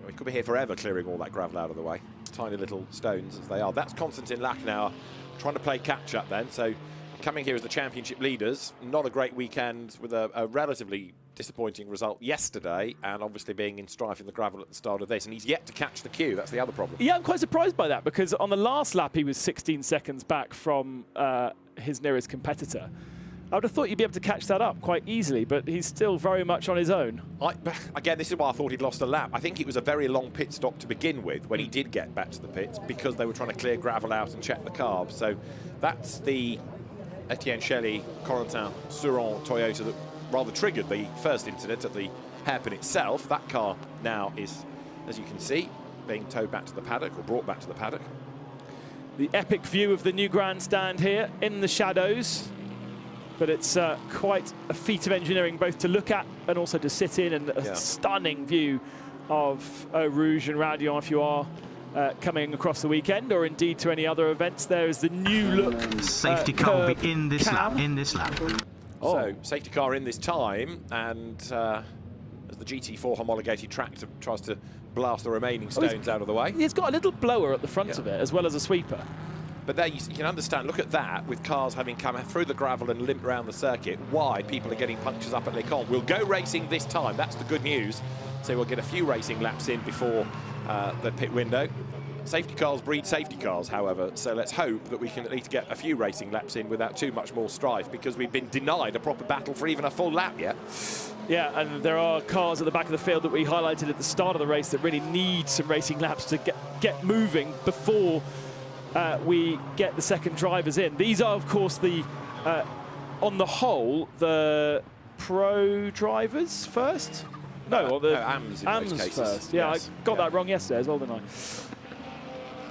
we could be here forever clearing all that gravel out of the way. Tiny little stones as they are. That's Konstantin Lachnauer trying to play catch up then. So coming here as the championship leaders, not a great weekend with a relatively disappointing result yesterday, and obviously being in strife in the gravel at the start of this, and he's yet to catch the queue. That's the other problem. Yeah, I'm quite surprised by that, because on the last lap he was 16 seconds back from his nearest competitor. I would have thought you'd be able to catch that up quite easily, but he's still very much on his own. Again, this is why I thought he'd lost a lap. I think it was a very long pit stop to begin with when he did get back to the pits, because they were trying to clear gravel out and check the carbs. So that's the Etienne Shelley Corentin Suron Toyota that rather triggered the first incident at the hairpin itself. That car now is, as you can see, being towed back to the paddock, or brought back to the paddock. The epic view of the new grandstand here in the shadows. But it's quite a feat of engineering, both to look at and also to sit in, and a stunning view of Eau Rouge and Raidillon if you are coming across the weekend, or indeed to any other events. There is the new look. Safety car will be in this lap. Oh. So safety car in this time, and as the GT4 homologated tractor tries to blast the remaining stones out of the way. He's got a little blower at the front of it, as well as a sweeper. But there you can understand, look at that, with cars having come through the gravel and limped around the circuit, why people are getting punctures up at Les Cons. We'll go racing this time, that's the good news. So we'll get a few racing laps in before the pit window. Safety cars breed safety cars, however, so let's hope that we can at least get a few racing laps in without too much more strife, because we've been denied a proper battle for even a full lap yet. Yeah, and there are cars at the back of the field that we highlighted at the start of the race that really need some racing laps to get moving before we get the second drivers in. These are, of course, the on the whole, the pro drivers first. No, the AMS in AMS most cases. first. Yeah, yes. I got that wrong yesterday as well, didn't I?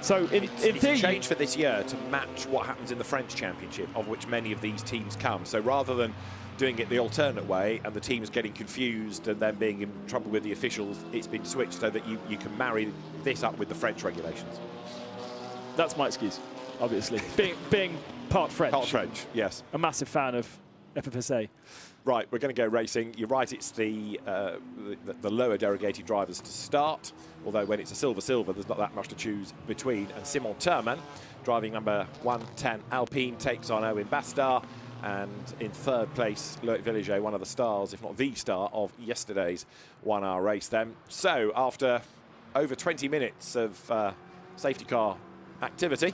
So in it's theory, a change for this year to match what happens in the French Championship, of which many of these teams come. So rather than doing it the alternate way and the teams getting confused and then being in trouble with the officials, it's been switched so that you can marry this up with the French regulations. that's my excuse, obviously. being part French. Part French, yes. A massive fan of FFSA. Right, we're going to go racing. You're right, it's the lower derogated drivers to start, although when it's a silver, there's not that much to choose between. And Simon Thurman, driving number 110 Alpine, takes on Owen Bastard. And in third place, Loic Villiger, one of the stars, if not the star, of yesterday's 1 hour race then. So after over 20 minutes of safety car activity,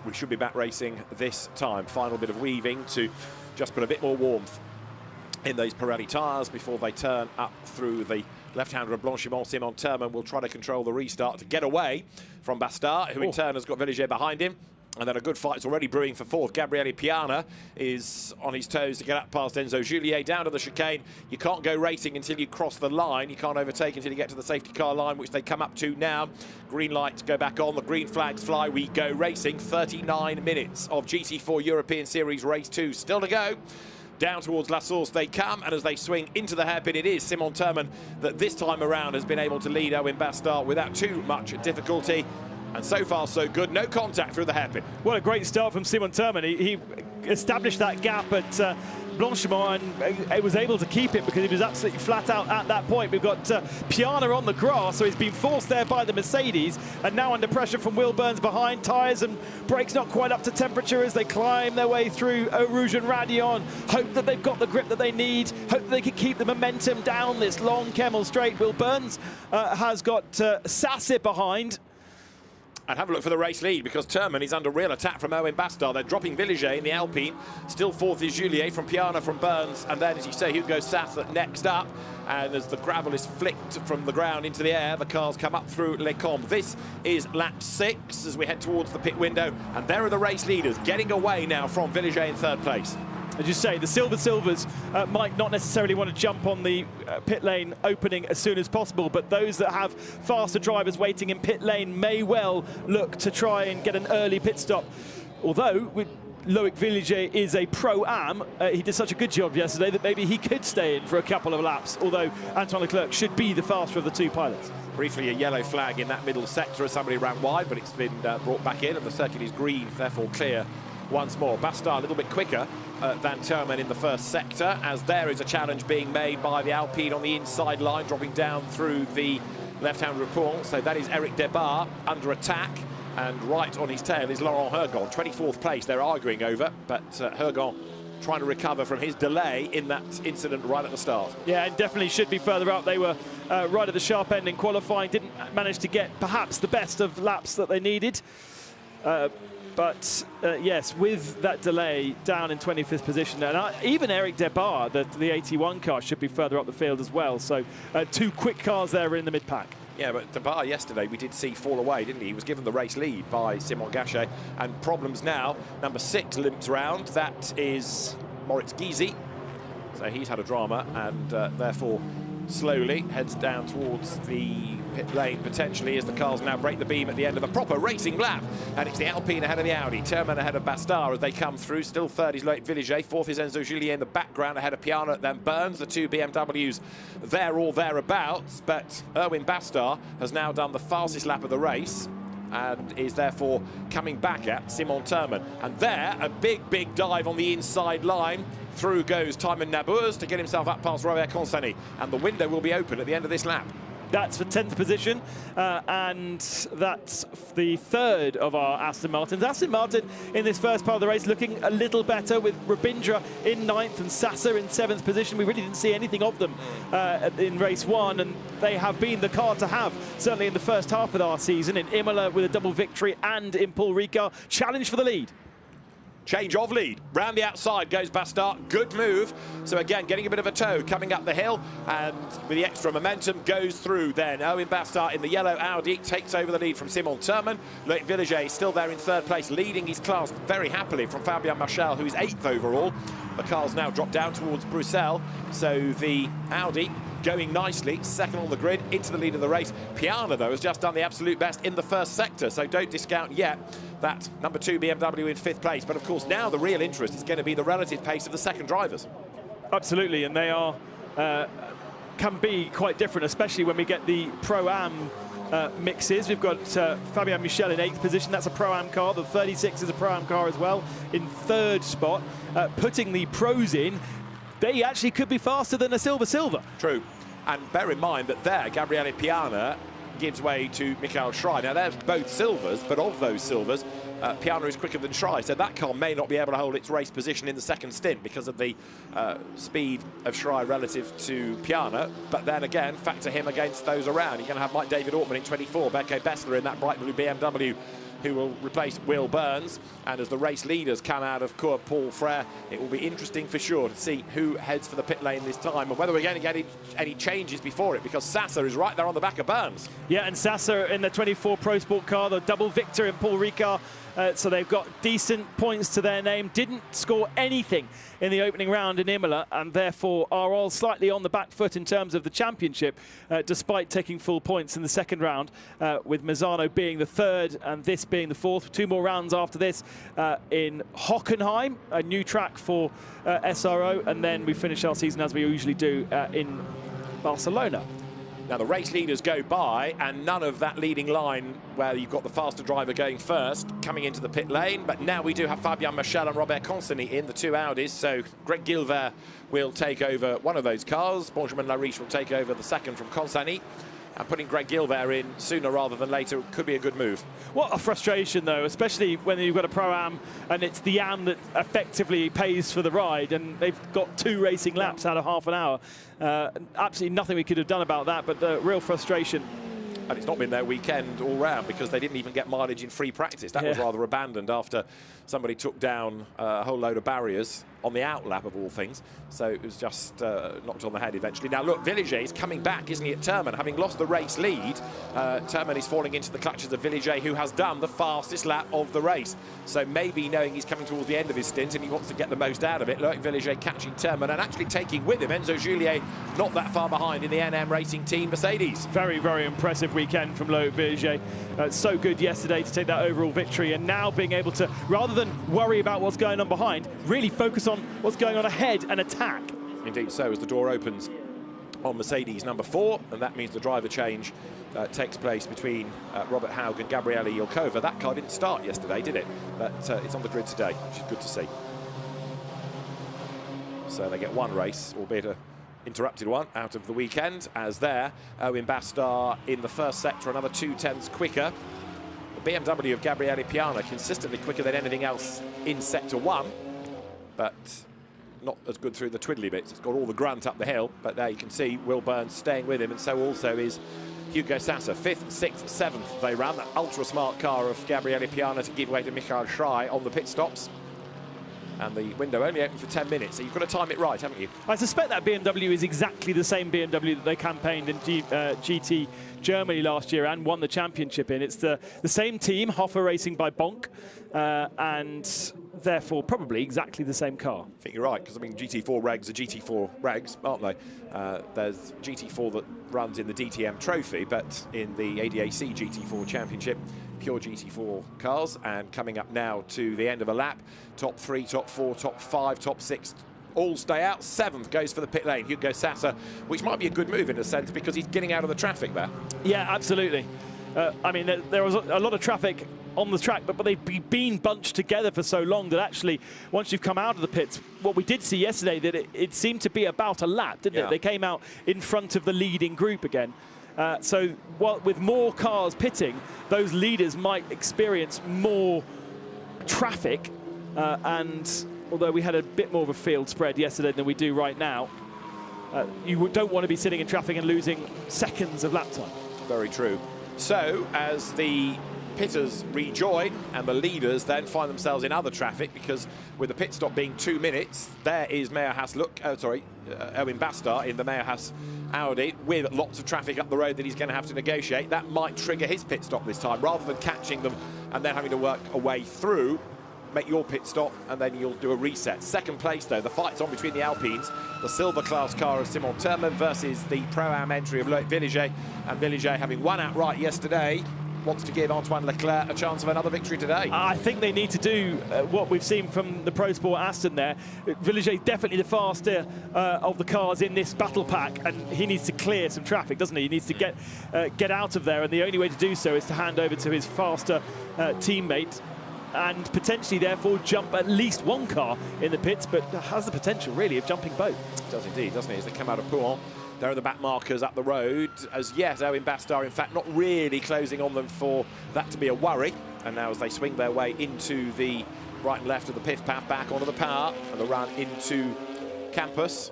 we should be back racing this time. Final bit of weaving to just put a bit more warmth in those Pirelli tyres before they turn up through the left-hander of Blanchimont. Simon Thurman will try to control the restart to get away from Bastard, who in turn has got Villiger behind him. And then a good fight's already brewing for fourth. Gabriele Piana is on his toes to get up past Enzo Juliet down to the chicane. You can't go racing until you cross the line. You can't overtake until you get to the safety car line, which they come up to now. Green lights go back on. The green flags fly. We go racing. 39 minutes of GT4 European Series Race 2 still to go. Down towards La Source they come, and as they swing into the hairpin, it is Simon Thurman that this time around has been able to lead Owen Bastard without too much difficulty. And so far, so good. No contact through the hairpin. What a great start from Simon Thurman. He established that gap at Blanchimont and was able to keep it because he was absolutely flat out at that point. We've got Piana on the grass, so he's been forced there by the Mercedes, and now under pressure from Will Burns behind. Tyres and brakes not quite up to temperature as they climb their way through Eau Rouge and Raidillon. Hope that they've got the grip that they need. Hope that they can keep the momentum down this long Kemmel straight. Will Burns has got Sasse behind. And have a look for the race lead, because Thurman is under real attack from Owen Bastard. They're dropping Villiger in the Alpine. Still fourth is Juliet from Piana from Burns. And then, as you say, Hugo Sass next up. And as the gravel is flicked from the ground into the air, the cars come up through Les Combes. This is lap 6 as we head towards the pit window. And there are the race leaders getting away now from Villiger in third place. As you say, the Silvers might not necessarily want to jump on the pit lane opening as soon as possible, but those that have faster drivers waiting in pit lane may well look to try and get an early pit stop. Although, Loic Villiger is a pro-am, he did such a good job yesterday that maybe he could stay in for a couple of laps, although Antoine Leclerc should be the faster of the two pilots. Briefly, a yellow flag in that middle sector as somebody ran wide, but it's been brought back in, and the circuit is green, therefore clear once more. Bastard a little bit quicker than Thurman in the first sector, as there is a challenge being made by the Alpine on the inside line, dropping down through the left-hand report. So that is Eric Debar under attack, and right on his tail is Laurent Hergon, 24th place they're arguing over, but Hergon trying to recover from his delay in that incident right at the start. Yeah, and definitely should be further up. They were right at the sharp end in qualifying, didn't manage to get perhaps the best of laps that they needed. But yes, with that delay down in 25th position, and even Eric Debar, the 81 car, should be further up the field as well. So two quick cars there in the mid-pack. Yeah, but Debar yesterday we did see fall away, didn't he? He was given the race lead by Simon Gachet, and problems now. Number 6 limps round. That is Moritz Gysi. So he's had a drama, and therefore slowly heads down towards the pit lane potentially, as the cars now break the beam at the end of a proper racing lap. And it's the Alpine ahead of the Audi, Thurman ahead of Bastard as they come through. Still third is Loic Villiger, fourth is Enzo Juliet in the background ahead of Piana, then Burns, the two BMWs there or thereabouts. But Erwin Bastard has now done the fastest lap of the race and is therefore coming back at Simon Thurman. And there, a big dive on the inside line. Through goes Timon Nabours to get himself up past Robert Consani, and the window will be open at the end of this lap. That's for 10th position, and that's the third of our Aston Martins. Aston Martin in this first part of the race looking a little better, with Rabindra in 9th and Sasser in 7th position. We really didn't see anything of them in race 1, and they have been the car to have, certainly in the first half of our season, in Imola with a double victory and in Paul Ricard. Challenge for the lead. Change of lead. Round the outside goes Bastard. Good move. So again, getting a bit of a tow coming up the hill, and with the extra momentum goes through then. Owen Bastard in the yellow Audi takes over the lead from Simon Thurman. Loic Villiger still there in third place, leading his class very happily from Fabien Marchal, who is 8th overall. The car's now dropped down towards Bruxelles, so the Audi going nicely, second on the grid, into the lead of the race. Piana, though, has just done the absolute best in the first sector, so don't discount yet that number 2 BMW in 5th place. But of course, now the real interest is going to be the relative pace of the second drivers. Absolutely, and they are can be quite different, especially when we get the Pro-Am mixes. We've got Fabien Michel in 8th position. That's a Pro-Am car. The 36 is a Pro-Am car as well in 3rd spot. Putting the pros in, they actually could be faster than a Silver. True. And bear in mind that there, Gabriele Piana gives way to Michael Schrei. Now, there's both silvers, but of those silvers, Piana is quicker than Schrei, so that car may not be able to hold its race position in the second stint because of the speed of Schrei relative to Piana. But then again, factor him against those around. You're going to have Mike David Ortman in 24, Beke Bessler in that bright blue BMW who will replace Will Burns. And as the race leaders come out of Cours Paul Frère, it will be interesting for sure to see who heads for the pit lane this time and whether we're going to get any changes before it, because Sasa is right there on the back of Burns. Yeah, and Sasa in the 24 Pro Sport car, the double victor in Paul Ricard. So they've got decent points to their name. Didn't score anything in the opening round in Imola, and therefore are all slightly on the back foot in terms of the championship, despite taking full points in the second round, with Mazzano being the third and this being the fourth. 2 more rounds after this in Hockenheim, a new track for SRO, and then we finish our season as we usually do in Barcelona. Now the race leaders go by, and none of that leading line where you've got the faster driver going first coming into the pit lane. But now we do have Fabien Michel and Robert Consony in the 2 Audis. So Greg Gilvert will take over one of those cars. Benjamin Lariche will take over the second from Consony. And putting Greg Gilvert in sooner rather than later could be a good move. What a frustration, though, especially when you've got a Pro-Am and it's the Am that effectively pays for the ride, and they've got 2 racing laps out of half an hour. Absolutely nothing we could have done about that, but real frustration. And it's not been their weekend all round, because they didn't even get mileage in free practice. That was rather abandoned after somebody took down a whole load of barriers on the out lap of all things. So it was just knocked on the head eventually. Now look, Villiger is coming back, isn't he, at Terman, having lost the race lead. Terman is falling into the clutches of Villiger, who has done the fastest lap of the race. So maybe knowing he's coming towards the end of his stint and he wants to get the most out of it, Loic Villiger catching Terman and actually taking with him Enzo Juliet, not that far behind in the NM Racing Team Mercedes. Very, very impressive weekend from Loic Villiger. So good yesterday to take that overall victory, and now being able to, rather than worry about what's going on behind, really focus on what's going on ahead and attack. Indeed so, as the door opens on Mercedes number 4, and that means the driver change takes place between Robert Haug and Gabriele Ilkova. That car didn't start yesterday, did it? But it's on the grid today, which is good to see. So they get 1 race, albeit a interrupted one, out of the weekend, as there Owen Bastard in the first sector, another 2/10 quicker. The BMW of Gabriele Piana consistently quicker than anything else in sector 1, but not as good through the twiddly bits. It's got all the grunt up the hill, but there you can see Will Burns staying with him, and so also is Hugo Sasa. 5th, 6th, 7th they ran. That ultra-smart car of Gabriele Piana to give way to Michael Schrei on the pit stops. And the window only open for 10 minutes, so you've got to time it right, haven't you? I suspect that BMW is exactly the same BMW that they campaigned in GT Germany last year and won the championship in. It's the same team, Hoffer Racing by Bonk, and therefore probably exactly the same car. I think you're right, because I mean GT4 regs are GT4 regs, aren't they? There's GT4 that runs in the DTM Trophy, but in the ADAC GT4 Championship, pure GT4 cars. And coming up now to the end of a lap, top 3, top 4, top 5, top 6 all stay out. 7th goes for the pit lane, Hugo Sasa, which might be a good move in a sense, because he's getting out of the traffic there. Yeah, absolutely. I mean, there was a lot of traffic on the track, but they've been bunched together for so long that actually, once you've come out of the pits, what we did see yesterday, that it seemed to be about a lap, didn't it? They came out in front of the leading group again. So with more cars pitting, those leaders might experience more traffic, and although we had a bit more of a field spread yesterday than we do right now, you don't want to be sitting in traffic and losing seconds of lap time. Very true. So, as the pitters rejoin and the leaders then find themselves in other traffic, because with the pit stop being 2 minutes, there is Owen Bastard in the Meyer-Haas Audi with lots of traffic up the road that he's going to have to negotiate. That might trigger his pit stop this time, rather than catching them and then having to work a way through. Make your pit stop and then you'll do a reset. Second place though, the fight's on between the Alpines, the silver class car of Simon Terman versus the Pro-Am entry of Loic Villiger, and Villiger, having won outright yesterday, wants to give Antoine Leclerc a chance of another victory today. I think they need to do what we've seen from the Pro Sport Aston there. Villiger is definitely the faster of the cars in this battle pack, and he needs to clear some traffic, doesn't he? He needs to get out of there, and the only way to do so is to hand over to his faster teammate, and potentially therefore jump at least one car in the pits, but has the potential really of jumping both. Does indeed, doesn't he, as they come out of Pouhon. There are the back markers up the road, as yes, Owen Bastard in fact not really closing on them for that to be a worry. And now as they swing their way into the right and left of the pith path, back onto the power and the run into Campus.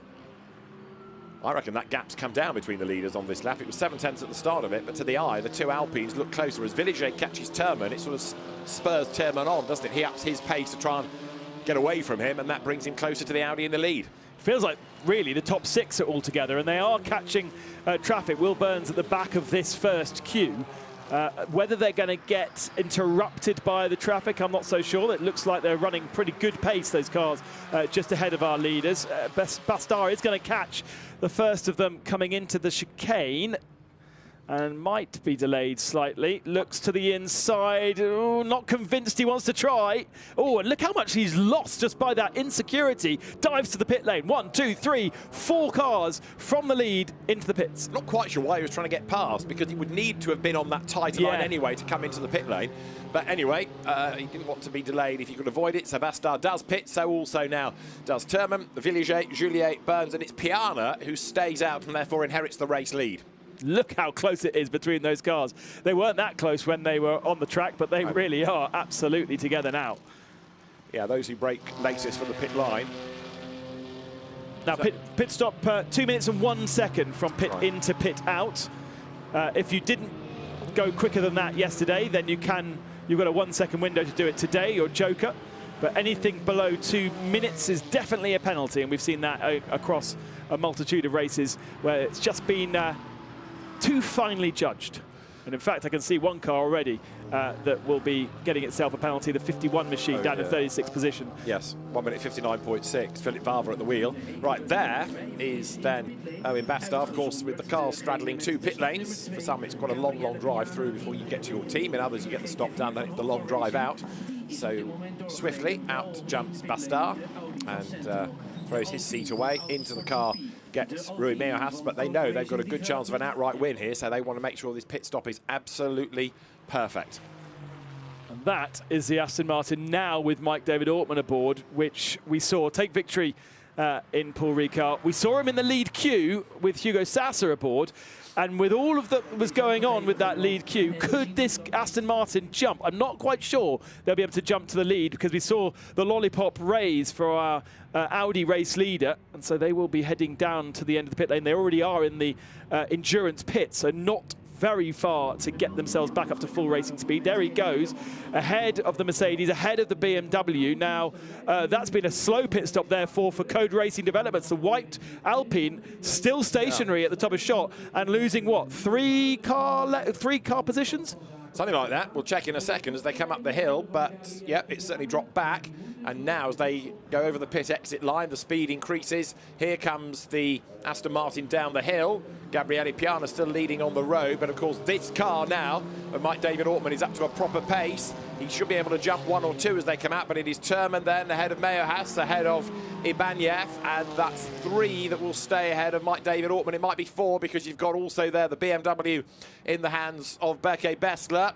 I reckon that gap's come down between the leaders on this lap. It was 7/10 at the start of it, but to the eye, the two Alpines look closer. As Villiers catches Terman, it sort of spurs Terman on, doesn't it? He ups his pace to try and get away from him, and that brings him closer to the Audi in the lead. Feels like really the top 6 are all together, and they are catching traffic. Will Burns at the back of this first queue. Whether they're going to get interrupted by the traffic, I'm not so sure. It looks like they're running pretty good pace, those cars, just ahead of our leaders. Bastard is going to catch the first of them coming into the chicane and might be delayed slightly. Looks to the inside. Oh, not convinced he wants to try. Oh, and look how much he's lost just by that insecurity. Dives to the pit lane. 1, 2, 3, 4 cars from the lead into the pits. Not quite sure why he was trying to get past, because he would need to have been on that tight line anyway to come into the pit lane. But anyway, he didn't want to be delayed if he could avoid it. So Bastard does pit, so also now does Terman, Villiers, Juliet, Burns, and it's Piana who stays out and therefore inherits the race lead. Look how close it is between those cars. They weren't that close when they were on the track, but they really are absolutely together now. Yeah, those who break latest from the pit line. Now, so pit stop 2 minutes and 1 second from pit in to pit out. If you didn't go quicker than that yesterday, then you've got a 1 second window to do it today, your joker. But anything below 2 minutes is definitely a penalty, and we've seen that across a multitude of races where it's just been too finely judged. And in fact, I can see one car already that will be getting itself a penalty, the 51 machine down in 36th position. Yes, 1 minute 59.6, Philip Vavra at the wheel. Right, there is then Owen Bastard, of course, with the car straddling 2 pit lanes. For some, it's quite a long, long drive through before you get to your team. In others, you get the stop down, then it's the long drive out. So swiftly out jumps Bastard and throws his seat away into the car. Gets Rui Meohas, but they know they've got a good chance of an outright win here, so they want to make sure this pit stop is absolutely perfect. And that is the Aston Martin now with Mike David Ortmann aboard, which we saw take victory in Paul Ricard. We saw him in the lead queue with Hugo Sasser aboard, and with all of that was going on with that lead queue, could this Aston Martin jump? I'm not quite sure they'll be able to jump to the lead, because we saw the lollipop raise for our Audi race leader, and so they will be heading down to the end of the pit lane. They already are in the endurance pit, so not very far to get themselves back up to full racing speed. There he goes, ahead of the Mercedes, ahead of the BMW. Now, that's been a slow pit stop, therefore, for Code Racing Developments. The white Alpine still stationary at the top of shot and losing, what, 3 car positions? Something like that. We'll check in a second as they come up the hill, but yeah, it's certainly dropped back. And now as they go over the pit exit line, the speed increases. Here comes the Aston Martin down the hill. Gabriele Piana still leading on the road, but of course this car now, Mike David Ortmann, is up to a proper pace. He should be able to jump 1 or 2 as they come out, but it is Terman then ahead of Meohas, ahead of Ibanez, and that's 3 that will stay ahead of Mike David Ortmann. It might be 4 because you've got also there the BMW in the hands of Berke Bessler.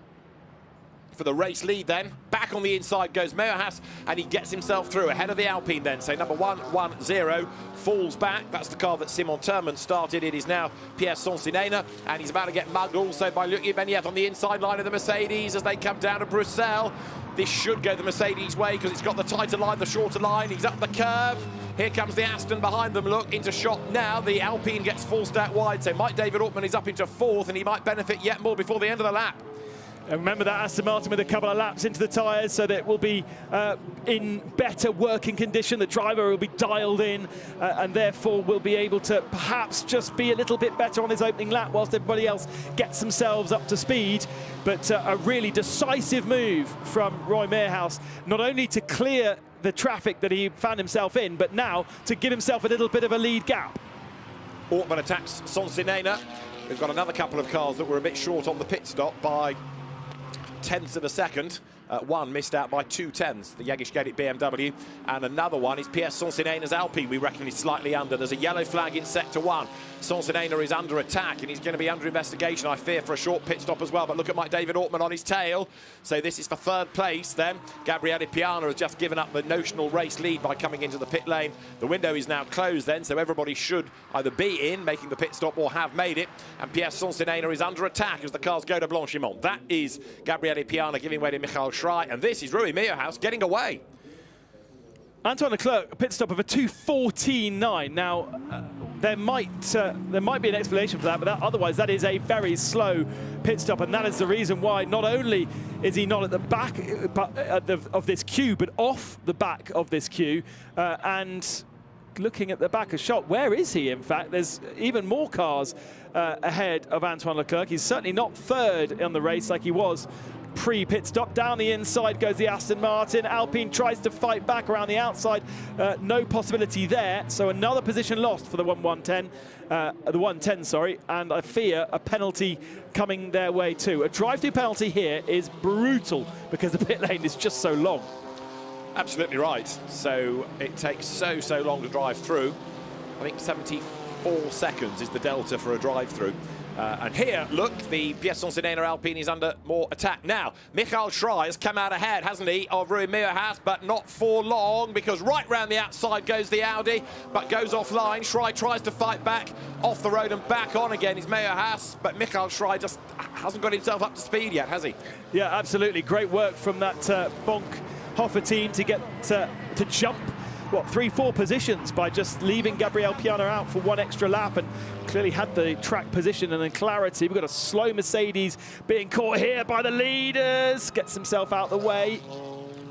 For the race lead then, back on the inside goes Meohas, and he gets himself through ahead of the Alpine then. So number 110 falls back. That's the car that Simon Terman started. It is now Pierre Sonsinena, and he's about to get mugged also by Luc Ibanez on the inside line of the Mercedes as they come down to Bruxelles. This should go the Mercedes way because it's got the tighter line, the shorter line. He's up the curve. Here comes the Aston behind them. Look, into shot now. The Alpine gets forced out wide, so Mike David Ortmann is up into 4th, and he might benefit yet more before the end of the lap. And remember that Aston Martin with a couple of laps into the tyres, so that it will be in better working condition. The driver will be dialed in and therefore will be able to perhaps just be a little bit better on his opening lap whilst everybody else gets themselves up to speed. But a really decisive move from Roy Meerhouse, not only to clear the traffic that he found himself in, but now to give himself a little bit of a lead gap. Ortmann attacks Sonsinena. We've got another couple of cars that were a bit short on the pit stop by 10ths of a second. One missed out by 2/10, the Jagisch-Gedit BMW, and another one is Pierre Sonsinena's Alpine. We reckon he's slightly under. There's a yellow flag in sector 1. Sonsinena is under attack, and he's going to be under investigation, I fear, for a short pit stop as well. But look at Mike David Ortmann on his tail. So this is for 3rd place then. Gabriele Piana has just given up the notional race lead by coming into the pit lane. The window is now closed then, so everybody should either be in, making the pit stop, or have made it. And Pierre Sonsinena is under attack as the cars go to Blanchimont. That is Gabriele Piana giving way to Michael Schrei, and this is Rui Meerhouse getting away. Antoine Leclerc, a pit stop of a 2:14.9. Now, there might be an explanation for that, but otherwise that is a very slow pit stop, and that is the reason why not only is he not at the back of this queue, but off the back of this queue, and looking at the back of shot, where is he, in fact? There's even more cars ahead of Antoine Leclerc. He's certainly not third on the race like he was pre-pit stop. Down the inside goes the Aston Martin. Alpine tries to fight back around the outside. No possibility there. So another position lost for the 110, sorry. And I fear a penalty coming their way too. A drive-through penalty here is brutal because the pit lane is just so long. Absolutely right. So it takes so long to drive through. I think 74 seconds is the delta for a drive-through. And here, look, the Pièce Sénène Alpine is under more attack. Now, Michael Schrei has come out ahead, hasn't he, of Rui Meerhaas, but not for long, because right round the outside goes the Audi, but goes offline. Schrei tries to fight back, off the road and back on again is Meerhaas, but Michael Schrei just hasn't got himself up to speed yet, has he? Yeah, absolutely. Great work from that Bonk-Hoffa team to get to jump, what, 3-4 positions by just leaving Gabriel Piana out for one extra lap, and clearly had the track position and then clarity. We've got a slow Mercedes being caught here by the leaders. Gets himself out the way.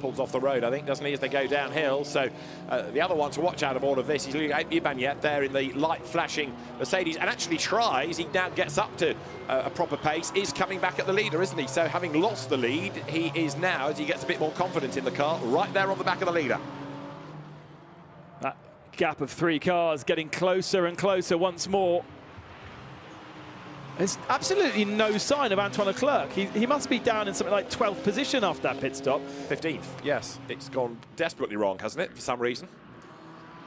Pulls off the road, I think, doesn't he, as they go downhill. So the other one to watch out of all of this is Ibanez there in the light flashing Mercedes, and actually Schrei, as he now gets up to a proper pace, is coming back at the leader, isn't he? So having lost the lead, he is now, as he gets a bit more confident in the car, right there on the back of the leader. That gap of 3 cars getting closer and closer once more. There's absolutely no sign of Antoine Leclerc. He must be down in something like 12th position after that pit stop. 15th, yes. It's gone desperately wrong, hasn't it, for some reason?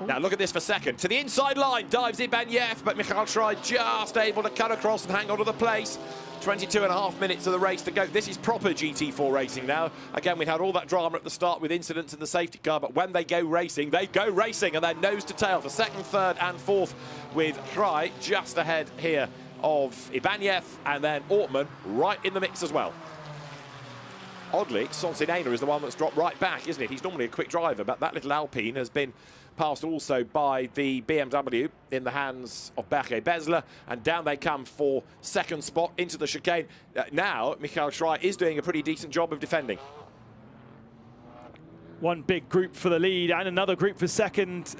Now look at this for second. To the inside line, dives Ibanez, but Michael Schrei just able to cut across and hang on to the place. 22.5 minutes of the race to go. This is proper GT4 racing now. Again, we had all that drama at the start with incidents in the safety car, but when they go racing, and they're nose to tail for second, third and fourth, with Schrei just ahead here of Ibanez, and then Ortmann right in the mix as well. Oddly, Sonsinena is the one that's dropped right back, isn't it? He's normally a quick driver, but that little Alpine has been passed also by the BMW in the hands of Berger Besler, and down they come for second spot into the chicane. Now, Michael Schrei is doing a pretty decent job of defending. One big group for the lead and another group for second,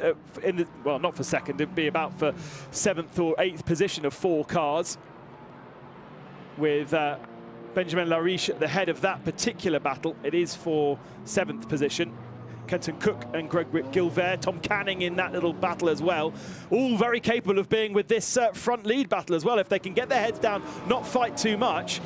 well, not for second, it'd be about for 7th or 8th position of 4 cars, with Benjamin Lariche at the head of that particular battle. It is for 7th position. Kenton Cook and Greg Gilbert, Tom Canning in that little battle as well. All very capable of being with this front lead battle as well, if they can get their heads down, not fight too much.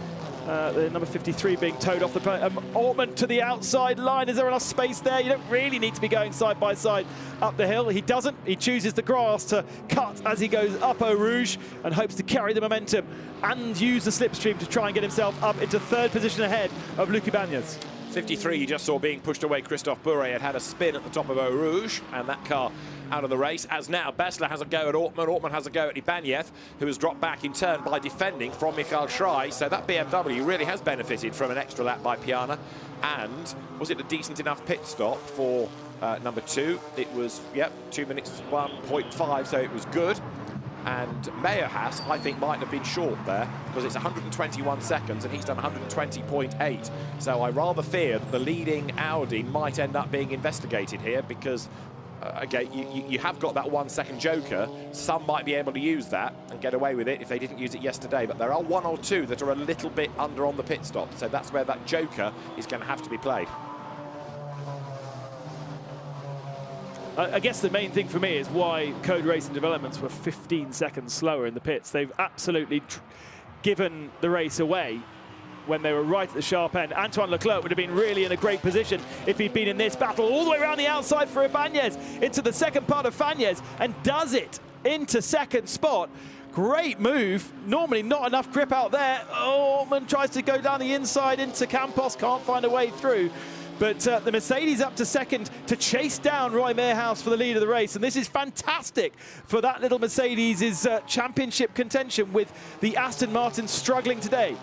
The number 53 being towed off the Ortmann to the outside line. Is there enough space there? You don't really need to be going side by side up the hill. He doesn't. He chooses the grass to cut as he goes up Eau Rouge and hopes to carry the momentum and use the slipstream to try and get himself up into 3rd position ahead of Luc Ibanez. 53 you just saw being pushed away. Christophe Bourret had a spin at the top of Eau Rouge, and that car out of the race. As now Besler has a go at Ortmann. Ortmann has a go at Ibanez, who has dropped back in turn by defending from Michael Schrei. So that BMW really has benefited from an extra lap by Piana. And was it a decent enough pit stop for number 2? It was, yep, 2 minutes 1.5, so it was good. And Meerhaas, I think, might have been short there, because it's 121 seconds and he's done 120.8. So I rather fear that the leading Audi might end up being investigated here, because again, you have got that 1 second joker. Some might be able to use that and get away with it if they didn't use it yesterday, but there are 1 or 2 that are a little bit under on the pit stop. So that's where that joker is going to have to be played. I guess the main thing for me is why Code Racing Developments were 15 seconds slower in the pits. They've absolutely given the race away when they were right at the sharp end. Antoine Leclerc would have been really in a great position if he'd been in this battle all the way around the outside for Ibanez into the second part of Fagnes, and does it into 2nd spot. Great move. Normally not enough grip out there. Ortmann tries to go down the inside into Campos, can't find a way through. But the Mercedes up to 2nd to chase down Roy Meerhaas for the lead of the race. And this is fantastic for that little Mercedes' championship contention, with the Aston Martin struggling today.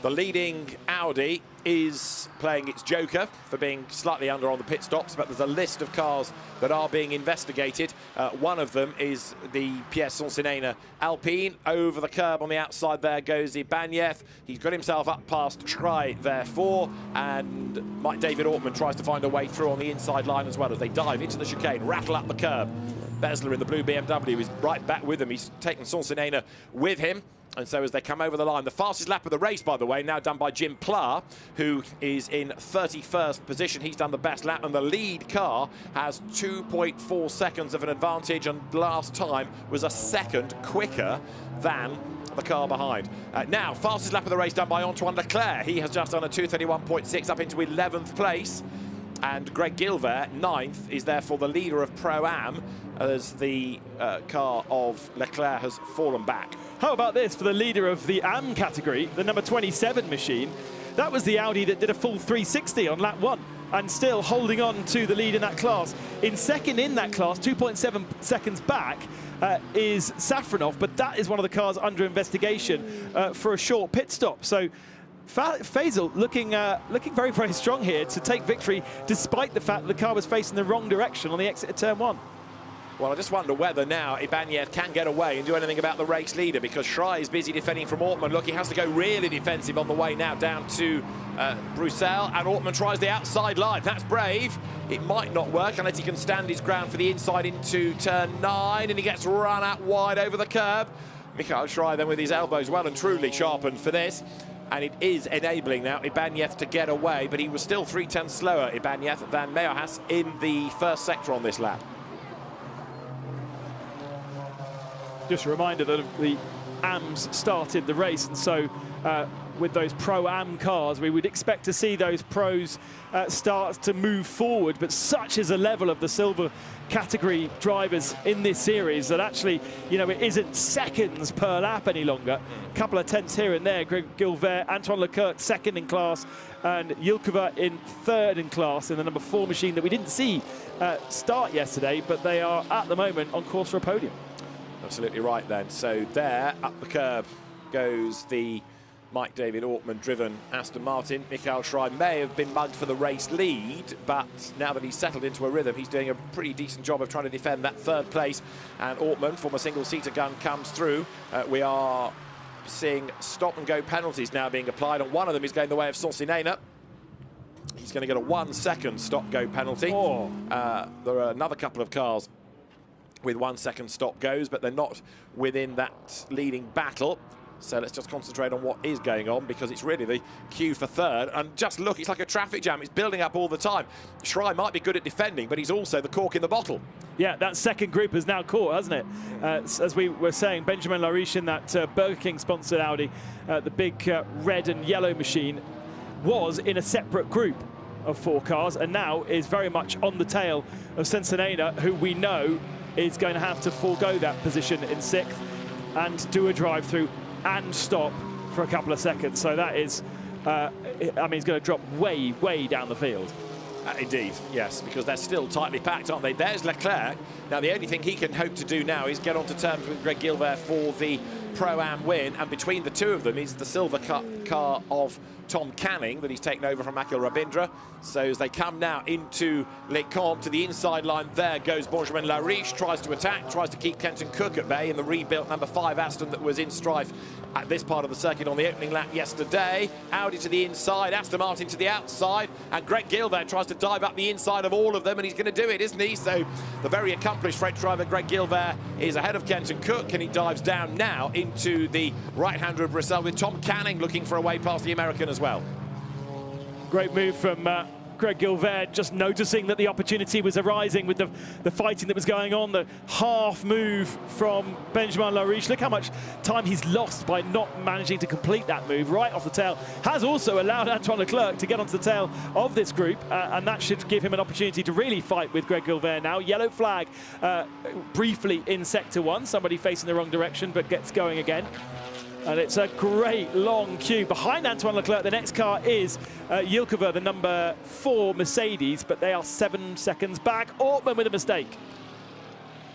The leading Audi is playing its joker for being slightly under on the pit stops, but there's a list of cars that are being investigated. One of them is the Pierre Sonsinena Alpine. Over the curb on the outside there goes Ibanez. He's got himself up past Schrei, therefore, and Mike David Ortmann tries to find a way through on the inside line as well as they dive into the chicane, rattle up the curb. Besler in the blue BMW is right back with them. He's taken Sonsinena with him. And so as they come over the line, the fastest lap of the race, by the way, now done by Jim Pla, who is in 31st position. He's done the best lap, and the lead car has 2.4 seconds of an advantage, and last time was a second quicker than the car behind. Now, fastest lap of the race done by Antoine Leclerc. He has just done a 2:31.6 up into 11th place. And Greg Gilbert, 9th, is therefore the leader of Pro-Am as the car of Leclerc has fallen back. How about this for the leader of the AM category, the number 27 machine? That was the Audi that did a full 360 on lap 1 and still holding on to the lead in that class. In second in that class, 2.7 seconds back, is Safronov, but that is one of the cars under investigation for a short pit stop. So Faisal looking very, very strong here to take victory, despite the fact that the car was facing the wrong direction on the exit of turn 1. Well, I just wonder whether now Ibanez can get away and do anything about the race leader, because Schrei is busy defending from Ortmann. Look, he has to go really defensive on the way now down to Bruxelles, and Ortmann tries the outside line. That's brave. It might not work unless he can stand his ground for the inside into turn 9, and he gets run out wide over the curb. Michael Schrei then with his elbows well and truly sharpened for this. And it is enabling now Ibanez to get away, but he was still 3/10 slower, Ibanez, than Meohas in the first sector on this lap. Just a reminder that the AMs started the race, and so with those Pro-Am cars, we would expect to see those pros start to move forward, but such is the level of the silver category drivers in this series that actually, you know, it isn't seconds per lap any longer. A couple of tenths here and there. Greg Gilbert, Antoine Leclerc second in class, and Yilkova in third in class in the number 4 machine that we didn't see start yesterday, but they are at the moment on course for a podium. Absolutely right then. So there, up the curb goes the Mike David Ortmann driven Aston Martin. Michael Schrei may have been mugged for the race lead, but now that he's settled into a rhythm, he's doing a pretty decent job of trying to defend that third place. And Ortmann, former single-seater gun, comes through. We are seeing stop-and-go penalties now being applied, and one of them is going the way of Sonsinena. He's going to get a 1-second stop-go penalty. Oh. There are another couple of cars with 1-second stop goes, but they're not within that leading battle. So let's just concentrate on what is going on, because it's really the queue for third. And just look, it's like a traffic jam. It's building up all the time. Schrei might be good at defending, but he's also the cork in the bottle. Yeah, that second group has now caught, hasn't it? As we were saying, Benjamin Lariche in that Burger King-sponsored Audi, the big red and yellow machine, was in a separate group of 4 cars, and now is very much on the tail of Sonsinena, who we know is going to have to forego that position in 6th and do a drive-through and stop for a couple of seconds. So that is, I mean, he's going to drop way, way down the field. Indeed, yes, because they're still tightly packed, aren't they? There's Leclerc. Now, the only thing he can hope to do now is get onto terms with Greg Gilbert for the Pro-Am win, and between the two of them is the silver car of Tom Canning that he's taken over from Akhil Rabindra. So as they come now into Les Comps, to the inside line, there goes Benjamin Lariche, tries to attack, tries to keep Kenton Cook at bay in the rebuilt number 5 Aston that was in strife at this part of the circuit on the opening lap yesterday. Audi to the inside, Aston Martin to the outside, and Greg Gilbert tries to dive up the inside of all of them, and he's going to do it, isn't he? So the very accomplished French driver Greg Gilbert is ahead of Kenton Cook, and he dives down now into the right-hander of Bruxelles, with Tom Canning looking for a way past the American as well. Great move from Greg Gilbert, just noticing that the opportunity was arising with the fighting that was going on, the half move from Benjamin Lariche. Look how much time he's lost by not managing to complete that move right off the tail. Has also allowed Antoine Leclerc to get onto the tail of this group, and that should give him an opportunity to really fight with Greg Gilbert now. Yellow flag briefly in Sector 1. Somebody facing the wrong direction, but gets going again. And it's a great long queue. Behind Antoine Leclerc, the next car is Yilkova, the number 4 Mercedes, but they are 7 seconds back. Ortmann with a mistake.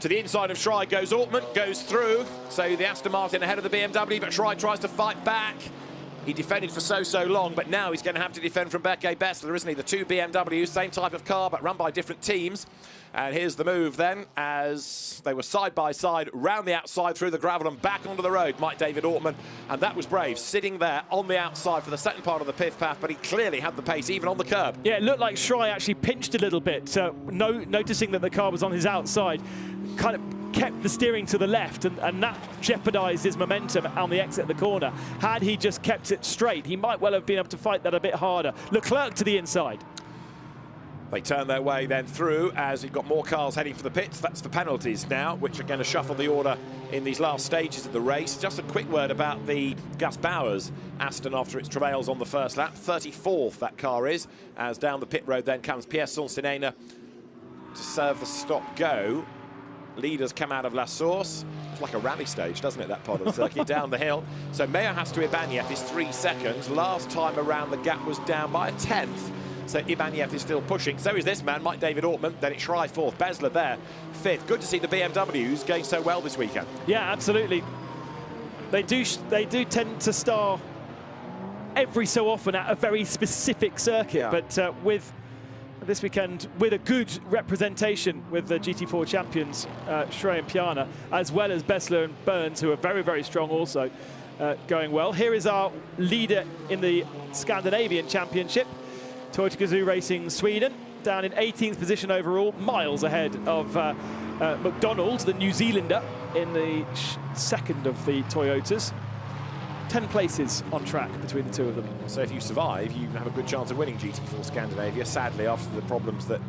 To the inside of Schrei goes Ortmann, goes through. So the Aston Martin ahead of the BMW, but Schrei tries to fight back. He defended for so long, but now he's going to have to defend from Berke Bessler, isn't he? The two BMWs, same type of car, but run by different teams. And here's the move then, as they were side by side, round the outside, through the gravel and back onto the road, Mike David Ortmann. And that was brave, sitting there on the outside for the second part of the pith path, but he clearly had the pace, even on the curb. Yeah, it looked like Schrei actually pinched a little bit, noticing that the car was on his outside, kind of kept the steering to the left, and that jeopardised his momentum on the exit of the corner. Had he just kept it straight, he might well have been able to fight that a bit harder. Leclerc to the inside. They turn their way then through as we've got more cars heading for the pits. That's the penalties now, which are going to shuffle the order in these last stages of the race. Just a quick word about the Gus Bowers Aston after its travails on the first lap. 34th that car is, as down the pit road then comes Pierre Sonsinena to serve the stop-go. Leaders come out of La Source. It's like a rally stage, doesn't it, that part of the circuit, down the hill. So Meyer has to Ibanez is 3 seconds. Last time around, the gap was down by a 10th. So Ibanez is still pushing. So is this man, Mike David Ortmann. Then it's Schrei 4th, Bessler there 5th. Good to see the BMWs going so well this weekend. Yeah, absolutely. They do tend to star every so often at a very specific circuit, yeah. But with this weekend, with a good representation with the GT4 champions, Schrei and Piana, as well as Bessler and Burns, who are very, very strong also, going well. Here is our leader in the Scandinavian Championship, Toyota Gazoo Racing Sweden, down in 18th position overall, miles ahead of McDonald, the New Zealander, in the second of the Toyotas. 10 places on track between the two of them. So if you survive, you have a good chance of winning GT4 Scandinavia, sadly, after the problems that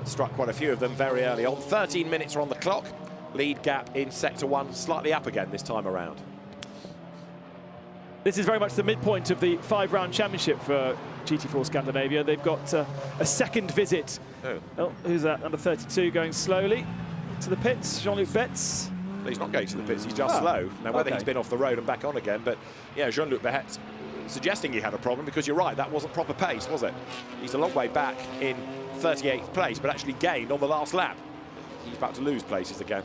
struck quite a few of them very early on. 13 minutes are on the clock. Lead gap in Sector 1, slightly up again this time around. This is very much the midpoint of the 5-round championship for GT4 Scandinavia. They've got a second visit. Oh, who's that? Number 32 going slowly to the pits. Jean-Luc Betts. He's not going to the pits, he's just slow. Now, whether he's been off the road and back on again, but yeah, Jean-Luc Betts suggesting he had a problem, because you're right, that wasn't proper pace, was it? He's a long way back in 38th place, but actually gained on the last lap. He's about to lose places again.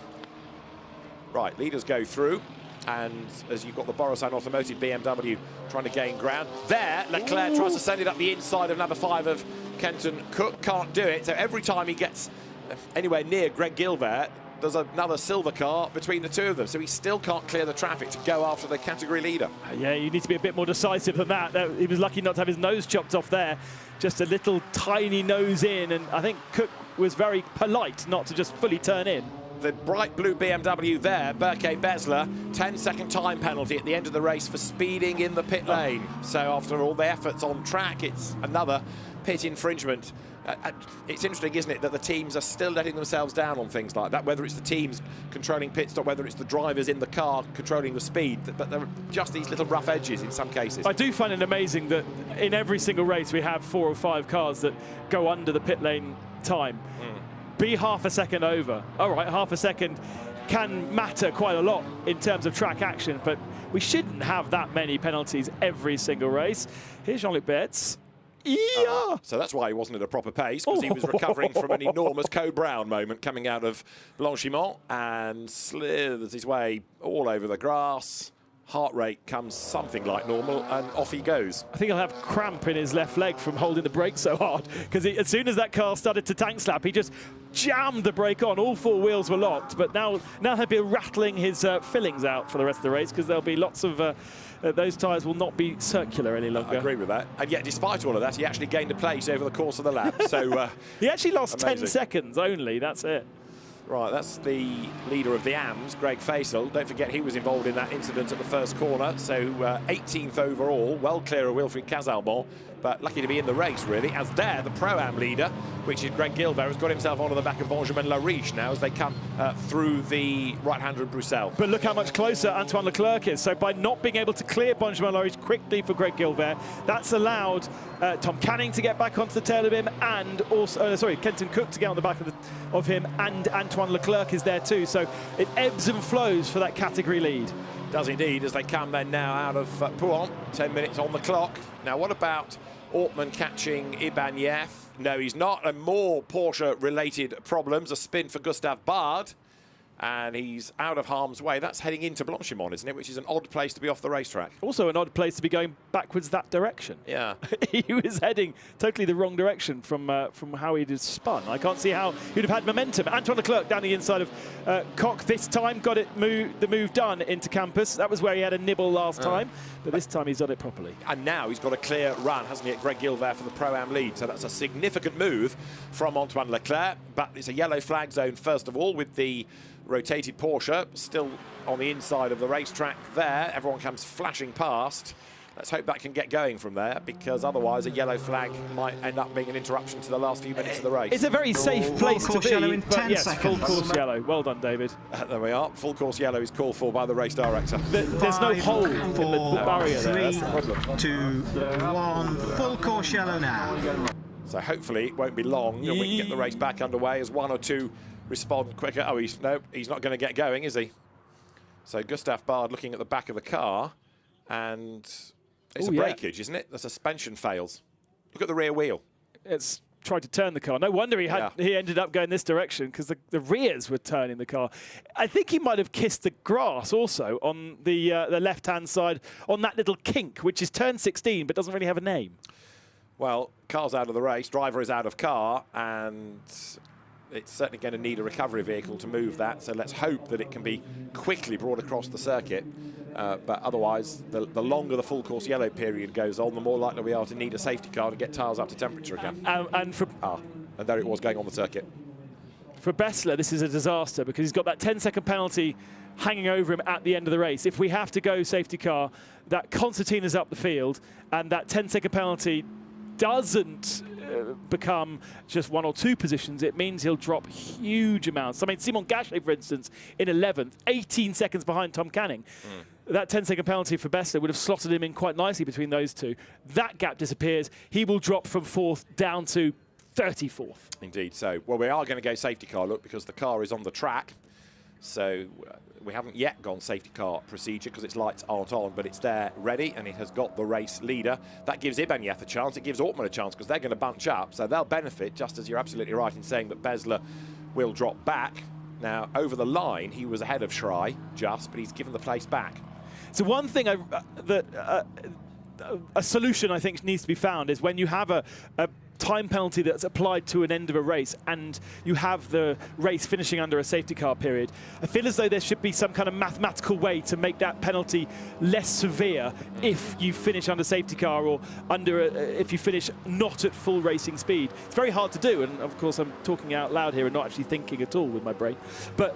Right, leaders go through. And as you've got the Borusan Automotive BMW trying to gain ground. There, Leclerc tries to send it up the inside of number 5 of Kenton Cook. Can't do it. So every time he gets anywhere near Greg Gilbert, there's another silver car between the two of them. So he still can't clear the traffic to go after the category leader. Yeah, you need to be a bit more decisive than that. He was lucky not to have his nose chopped off there. Just a little tiny nose in. And I think Cook was very polite not to just fully turn in. The bright blue BMW there, Berke Bessler, 10-second time penalty at the end of the race for speeding in the pit lane. So after all the efforts on track, it's another pit infringement. It's interesting, isn't it, that the teams are still letting themselves down on things like that, whether it's the teams controlling pit stop, whether it's the drivers in the car controlling the speed, but there are just these little rough edges in some cases. I do find it amazing that in every single race we have 4 or 5 cars that go under the pit lane time. Be half a second over. All right, half a second can matter quite a lot in terms of track action, but we shouldn't have that many penalties every single race. Here's Jean-Luc Betts. Yeah. So that's why he wasn't at a proper pace, because he was recovering from an enormous Code Brown moment coming out of Blanchimont, and slithers his way all over the grass. Heart rate comes something like normal, and off he goes. I think he'll have cramp in his left leg from holding the brake so hard, because as soon as that car started to tank slap, he just jammed the brake on. All 4 wheels were locked, but now he'll be rattling his fillings out for the rest of the race, because there'll be lots of those tyres will not be circular any longer. I agree with that. And yet, despite all of that, he actually gained a place over the course of the lap. So he actually lost amazing. 10 seconds only. That's it. Right, that's the leader of the AMS, Greg Faisal. Don't forget he was involved in that incident at the first corner. So 18th overall, well clear of Wilfried Casalbon, but lucky to be in the race, really. As there, the Pro-Am leader, which is Greg Gilbert, has got himself onto the back of Benjamin Lariche now as they come through the right-hander of Bruxelles. But look how much closer Antoine Leclerc is. So by not being able to clear Benjamin Lariche quickly for Greg Gilbert, that's allowed Tom Canning to get back onto the tail of him, and also, Kenton Cook to get on the back of him, and Antoine Leclerc is there too. So it ebbs and flows for that category lead. Does indeed, as they come then now out of Pouhon. 10 minutes on the clock. Now, what about Ortmann catching Ibanez? No, he's not. And more Porsche-related problems. A spin for Gustav Bard. and he's out of harm's way. That's heading into Blanchimont, isn't it? Which is an odd place to be off the racetrack. Also an odd place to be going backwards that direction. Yeah. He was heading totally the wrong direction from how he'd spun. I can't see how he'd have had momentum. Antoine Leclerc down the inside of Koch this time, got it the move done into Campus. That was where he had a nibble last time, but this time he's done it properly. And now he's got a clear run, hasn't he, at Greg Gill there for the Pro-Am lead. So that's a significant move from Antoine Leclerc. But it's a yellow flag zone, first of all, with the rotated Porsche still on the inside of the racetrack there. Everyone comes flashing past. Let's hope that can get going from there, because otherwise a yellow flag might end up being an interruption to the last few minutes of the race. It's a very safe place to be, in but 10 yes, seconds. full course yellow. Well done, David. There we are. Full course yellow is called for by the race director. There's no hole in the barrier there. That's the problem. 3, 2, 1. Full course yellow now. So hopefully it won't be long and we can get the race back underway as one or two respond quicker. Oh, he's not going to get going, is he? So Gustav Bard looking at the back of the car, and it's a breakage, isn't it? The suspension fails. Look at the rear wheel. It's tried to turn the car. No wonder he ended up going this direction, because the rears were turning the car. I think he might have kissed the grass also on the left-hand side on that little kink, which is turn 16 but doesn't really have a name. Well, car's out of the race, driver is out of car, and it's certainly going to need a recovery vehicle to move that, so let's hope that it can be quickly brought across the circuit. But otherwise, the longer the full course yellow period goes on, the more likely we are to need a safety car to get tyres up to temperature again. And there it was going on the circuit. For Bessler, this is a disaster, because he's got that 10-second penalty hanging over him at the end of the race. If we have to go safety car, that concertina's up the field, and that 10-second penalty doesn't become just 1 or 2 positions, it means he'll drop huge amounts. I mean, Simon Gachet, for instance, in 11th, 18 seconds behind Tom Canning. That 10-second penalty for Bessler would have slotted him in quite nicely between those two. That gap disappears. He will drop from 4th down to 34th. Indeed. So, well, we are going to go safety car look, because the car is on the track. So we haven't yet gone safety car procedure because its lights aren't on, but it's there ready, and it has got the race leader. That gives Ibanez a chance. It gives Ortmann a chance, because they're going to bunch up. So they'll benefit, just as you're absolutely right in saying that Bessler will drop back. Now, over the line, he was ahead of Schrei, but he's given the place back. So one thing a solution I think needs to be found is when you have a time penalty that's applied to an end of a race and you have the race finishing under a safety car period, I feel as though there should be some kind of mathematical way to make that penalty less severe if you finish under safety car or if you finish not at full racing speed. It's very hard to do, and of course I'm talking out loud here and not actually thinking at all with my brain. But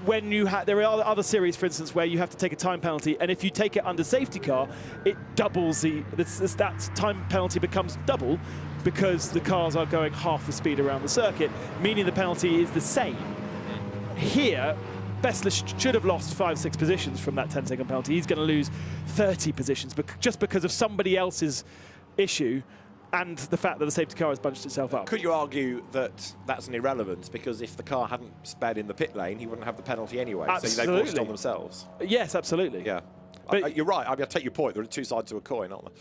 when there are other series, for instance, where you have to take a time penalty, and if you take it under safety car, it doubles that time penalty becomes double, because the cars are going half the speed around the circuit, meaning the penalty is the same. Here, Bessler should have lost 5-6 positions from that 10-second penalty. He's going to lose 30 positions just because of somebody else's issue and the fact that the safety car has bunched itself up. Could you argue that that's an irrelevance, because if the car hadn't sped in the pit lane, he wouldn't have the penalty anyway, Absolutely. so they pushed on themselves? Yes, absolutely. Yeah. But you're right. I mean, I take your point. There are two sides to a coin, aren't there?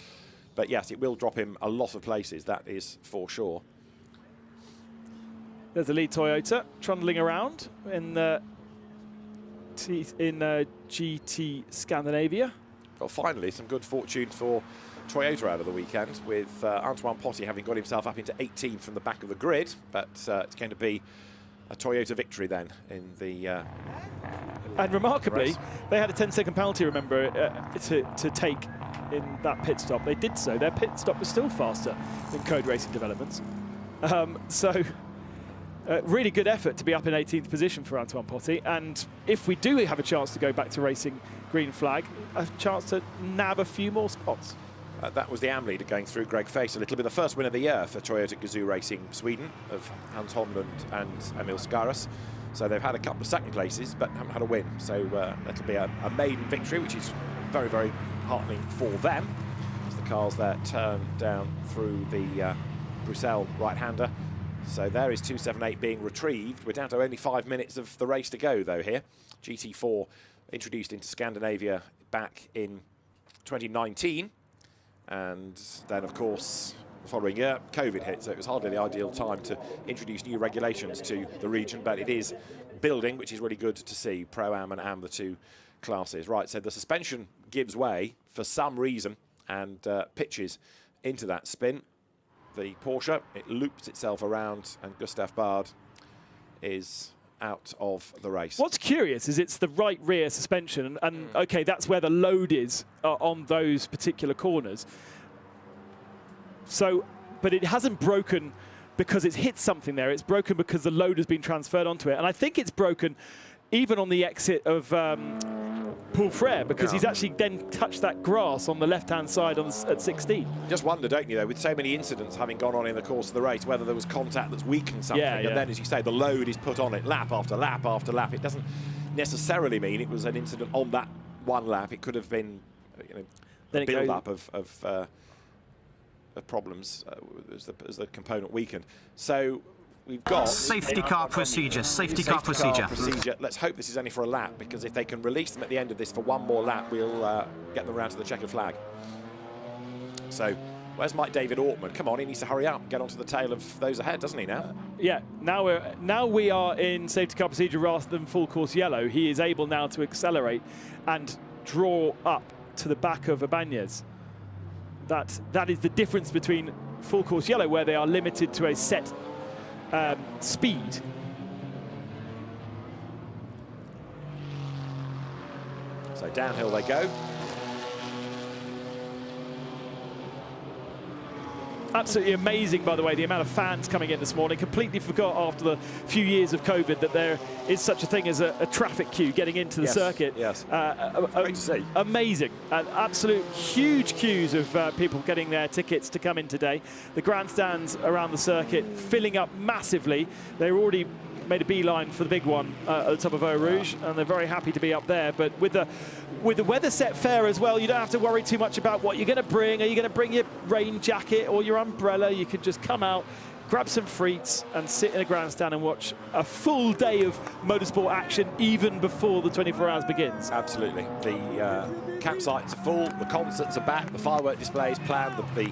But yes, it will drop him a lot of places, that is for sure. There's the lead Toyota trundling around in GT Scandinavia. Well, finally, some good fortune for Toyota out of the weekend, with Antoine Potty having got himself up into 18th from the back of the grid, but it's going to be a Toyota victory then in the and remarkably, race. They had a 10-second penalty, remember, to take in that pit stop. They did so. Their pit stop was still faster than Code Racing Developments. Really good effort to be up in 18th position for Antoine Potty, and if we do have a chance to go back to racing green flag, a chance to nab a few more spots. That was the AM leader going through, Greg Face, a little bit. The first win of the year for Toyota Gazoo Racing Sweden of Hans Holmlund and Emil Skaras. So they've had a couple of second places, but haven't had a win. So that'll be a maiden victory, which is very, very heartening for them, as the cars there turn down through the Bruxelles right-hander. So there is 278 being retrieved. We're down to only 5 minutes of the race to go, though, here. GT4 introduced into Scandinavia back in 2019. And then, of course, the following year, COVID hit, so it was hardly the ideal time to introduce new regulations to the region, but it is building, which is really good to see. Pro-Am and Am, the two classes. Right, so the suspension gives way for some reason and pitches into that spin. The Porsche, it loops itself around, and Gustav Bard is out of the race. What's curious is it's the right rear suspension, and okay, that's where the load is on those particular corners. So, but it hasn't broken because it's hit something there. It's broken because the load has been transferred onto it. And I think it's broken even on the exit of Paul Frere, because he's actually then touched that grass on the left-hand side at 16. Just wonder, don't you, though, with so many incidents having gone on in the course of the race, whether there was contact that's weakened something. And then, as you say, the load is put on it lap after lap after lap. It doesn't necessarily mean it was an incident on that one lap. It could have been, you know, a build-up of problems as the component weakened. So we've got safety car procedure. Safety car procedure. Let's hope this is only for a lap, because if they can release them at the end of this for one more lap, we'll get them around to the checkered flag. So where's Mike David Ortman? Come on, he needs to hurry up and get onto the tail of those ahead, doesn't he now? Yeah, now we are in safety car procedure rather than full course yellow. He is able now to accelerate and draw up to the back of Ibanez. That is the difference between full course yellow, where they are limited to a set speed. So downhill they go. Absolutely amazing, by the way, the amount of fans coming in this morning. Completely forgot after the few years of COVID that there is such a thing as a traffic queue getting into the circuit. Yes. Great to see. Amazing. Absolute huge queues of people getting their tickets to come in today. The grandstands around the circuit filling up massively. They're already made a beeline for the big one at the top of Eau Rouge, and they're very happy to be up there. But with the weather set fair as well, you don't have to worry too much about what you're going to bring. Are you going to bring your rain jacket or your umbrella? You could just come out, grab some frites and sit in a grandstand and watch a full day of motorsport action even before the 24 hours begins. Absolutely. The campsites are full, the concerts are back, the firework display is planned, the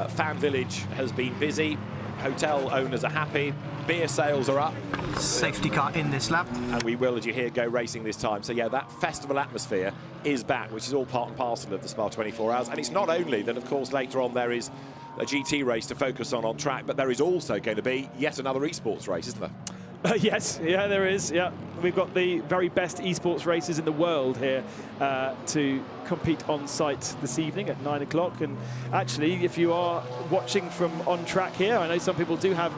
fan village has been busy, hotel owners are happy, beer sales are up. Safety car in this lap. And we will, as you hear, go racing this time. So yeah, that festival atmosphere is back, which is all part and parcel of the Spa 24 Hours. And it's not only that, of course, later on there is a GT race to focus on track, but there is also going to be yet another esports race, isn't there? Yes, yeah, there is. Yeah, we've got the very best esports races in the world here to compete on site this evening at 9 o'clock. And actually, if you are watching from on track here, I know some people do have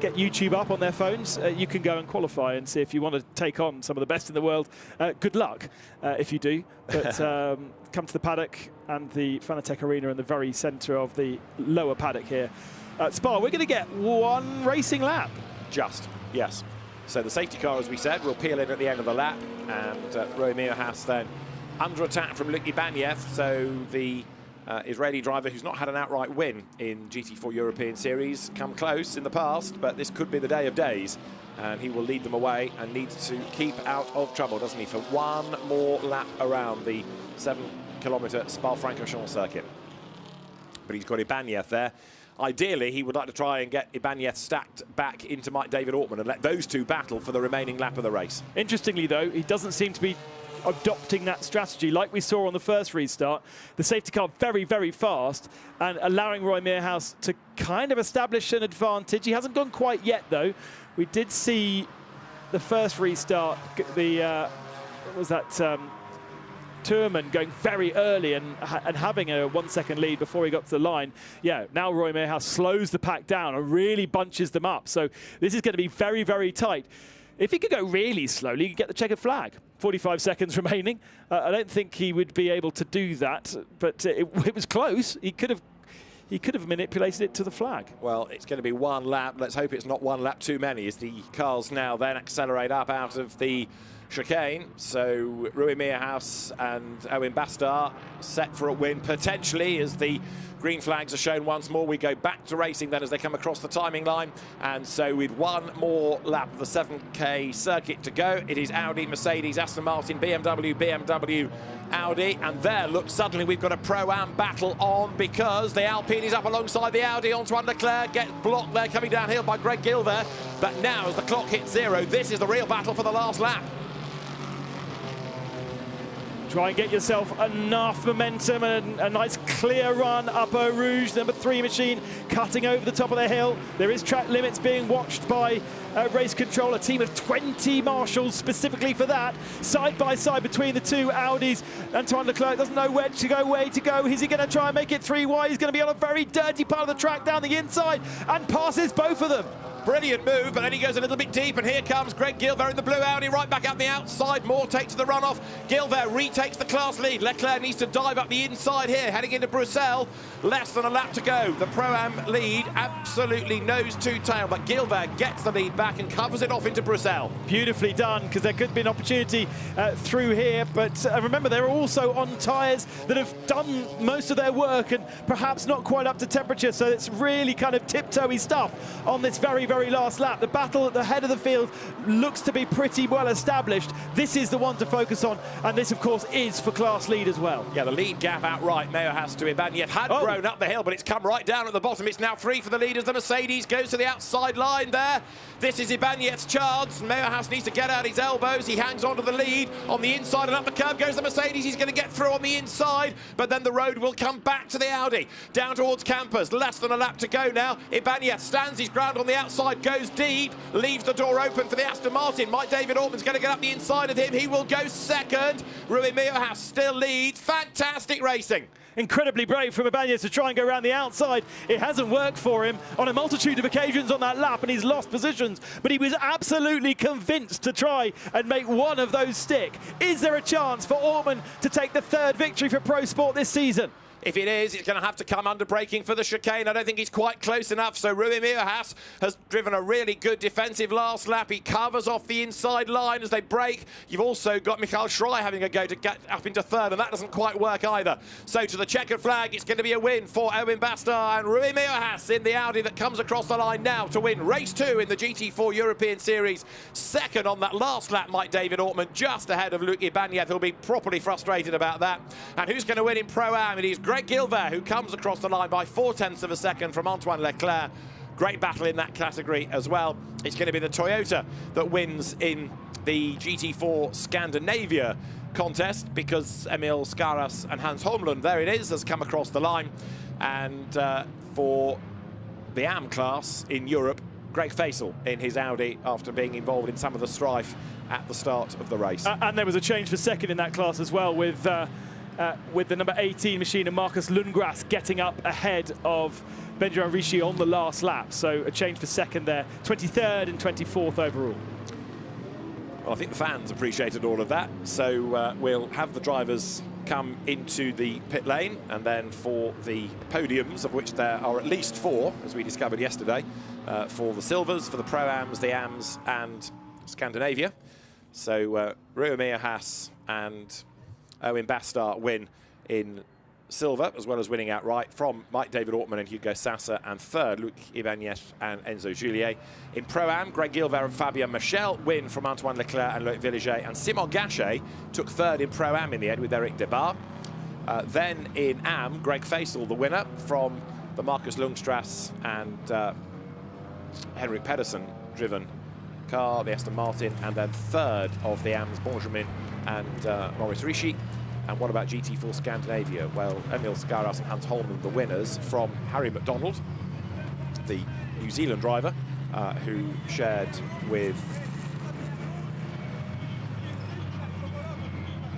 get YouTube up on their phones. You can go and qualify and see if you want to take on some of the best in the world. Good luck if you do. But come to the paddock, and the Fanatec Arena in the very centre of the lower paddock here at Spa. We're going to get one racing lap. Just. Yes. So the safety car, as we said, will peel in at the end of the lap, and Roy Meerhaus then under attack from Luc Ibanez. So the Israeli driver, who's not had an outright win in GT4 European Series, come close in the past, but this could be the day of days, and he will lead them away and needs to keep out of trouble, doesn't he, for one more lap around the 7-kilometre Spa-Francorchamps circuit. But he's got Ibanez there. Ideally, he would like to try and get Ibanez stacked back into Mike David Ortman and let those two battle for the remaining lap of the race. Interestingly, though, he doesn't seem to be adopting that strategy like we saw on the first restart. The safety car very, very fast and allowing Roy Meerhaus to kind of establish an advantage. He hasn't gone quite yet, though. We did see the first restart, what was that? Tourman going very early and having a 1 second lead before he got to the line. Yeah, now Roy Meerhaus slows the pack down and really bunches them up. So this is going to be very, very tight. If he could go really slowly, he could get the checkered flag. 45 seconds remaining. I don't think he would be able to do that, but it was close. He could have manipulated it to the flag. Well, it's going to be one lap. Let's hope it's not one lap too many as the cars now then accelerate up out of the chicane. So Rui Meerhaus and Owen Bastar set for a win potentially as the green flags are shown once more. We go back to racing then as they come across the timing line. And so with one more lap of the 7K circuit to go, it is Audi, Mercedes, Aston Martin, BMW, Audi. And there, look, suddenly we've got a Pro-Am battle on because the Alpine is up alongside the Audi. Antoine Leclerc gets blocked there coming downhill by Greg Gilver. But now as the clock hits 0, this is the real battle for the last lap. Try and get yourself enough momentum and a nice clear run up Eau Rouge. Number 3 machine cutting over the top of the hill. There is track limits being watched by race control, a team of 20 marshals specifically for that. Side by side between the two Audis. Antoine Leclerc doesn't know where to go, way to go. Is he going to try and make it 3 wide? He's going to be on a very dirty part of the track down the inside and passes both of them. Brilliant move, but then he goes a little bit deep, and here comes Greg Gilver in the blue Audi right back up the outside. Moore takes the runoff. Gilver retakes the class lead. Leclerc needs to dive up the inside here, heading into Bruxelles. Less than a lap to go. The Pro-Am lead absolutely nose to tail, but Gilver gets the lead back and covers it off into Bruxelles. Beautifully done, because there could be an opportunity through here, but remember they're also on tyres that have done most of their work and perhaps not quite up to temperature, so it's really kind of tiptoey stuff on this very last lap. The battle at the head of the field looks to be pretty well established. This is the one to focus on, and this of course is for class lead as well. Yeah, the lead gap outright. Meerhaus to Ibanez had grown up the hill, but it's come right down at the bottom. It's now free for the leaders. The Mercedes goes to the outside line there. This is Ibanez's chance. Meerhaus needs to get out his elbows. He hangs on to the lead on the inside, and up the curb goes the Mercedes. He's going to get through on the inside, but then the road will come back to the Audi. Down towards Campers. Less than a lap to go now. Ibanez stands his ground on the outside, goes deep, leaves the door open for the Aston Martin. Mike David Ortman's going to get up the inside of him. He will go second. Rui Meerhaus still leads. Fantastic racing. Incredibly brave from Ibanez to try and go around the outside. It hasn't worked for him on a multitude of occasions on that lap, and he's lost positions, but he was absolutely convinced to try and make one of those stick. Is there a chance for Ortman to take the 3rd victory for Pro Sport this season? If it is, it's going to have to come under braking for the chicane. I don't think he's quite close enough. So Rui Meerhaus has driven a really good defensive last lap. He covers off the inside line as they brake. You've also got Michael Schrei having a go to get up into 3rd, and that doesn't quite work either. So to the checkered flag, it's going to be a win for Owen Bastar and Rui Meerhaus in the Audi that comes across the line now to win race 2 in the GT4 European Series. Second on that last lap, Mike David Ortman, just ahead of Luc Ibanez. He'll be properly frustrated about that. And who's going to win in Pro-Am? It is Greg Gilver, who comes across the line by 0.4 of a second from Antoine Leclerc. Great battle in that category as well. It's going to be the Toyota that wins in the GT4 Scandinavia contest because Emil Skaras and Hans Holmlund, there it is, has come across the line. And for the AM class in Europe, Greg Faisal in his Audi after being involved in some of the strife at the start of the race. And there was a change for second in that class as well with the number 18 machine and Marcus Lundgras getting up ahead of Benjamin Ricci on the last lap. So a change for second there, 23rd and 24th overall. Well, I think the fans appreciated all of that. So we'll have the drivers come into the pit lane, and then for the podiums, of which there are at least 4, as we discovered yesterday, for the Silvers, for the Pro-Ams, the Ams, and Scandinavia. So Rui Meerhaus and Owen Bastar win in silver, as well as winning outright from Mike David Ortman and Hugo Sassa, and 3rd, Luc Ibanez and Enzo Juliet. In Pro-Am, Greg Gilver and Fabien Michel win from Antoine Leclerc and Loic Villiger, and Simon Gachet took 3rd in Pro-Am in the end with Eric Debar. Then in Am, Greg Faisal, the winner from the Marcus Lundgras and Henrik Pedersen driven car, the Aston Martin, and then 3rd of the Ams, Benjamin and Maurice Ricci. And what about GT4 Scandinavia? Well, Emil Skaras and Hans Holmlund, the winners from Harry McDonald, the New Zealand driver, who shared with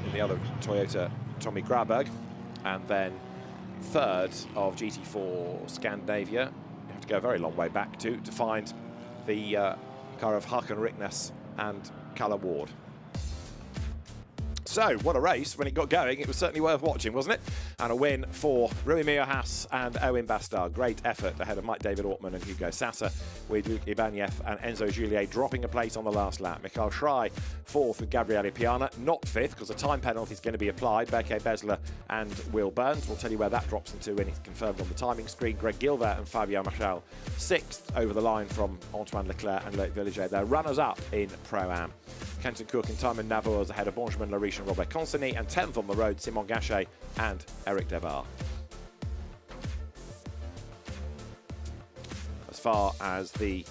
in the other Toyota, Tommy Graberg. And then 3rd of GT4 Scandinavia, you have to go a very long way back to find the car of Hakan Riknes and Callum Ward. So, what a race. When it got going, it was certainly worth watching, wasn't it? And a win for Rui Miojas and Owen Bastard. Great effort ahead of Mike David Ortman and Hugo Sassa, with Luc Ibanez and Enzo Juliet dropping a place on the last lap. Mikhail Schrei fourth with Gabriele Piana, not fifth because a time penalty is going to be applied. Beke Besler and Will Burns. We'll tell you where that drops into when it's confirmed on the timing screen. Greg Gilbert and Fabio Machal sixth over the line from Antoine Leclerc and Loic Villiger. They're runners-up in Pro-Am. Kenton Cook and Timon Navours ahead of Benjamin Lariche and Robert Consony, and 10th on the road, Simon Gachet and Eric Debar. As far as the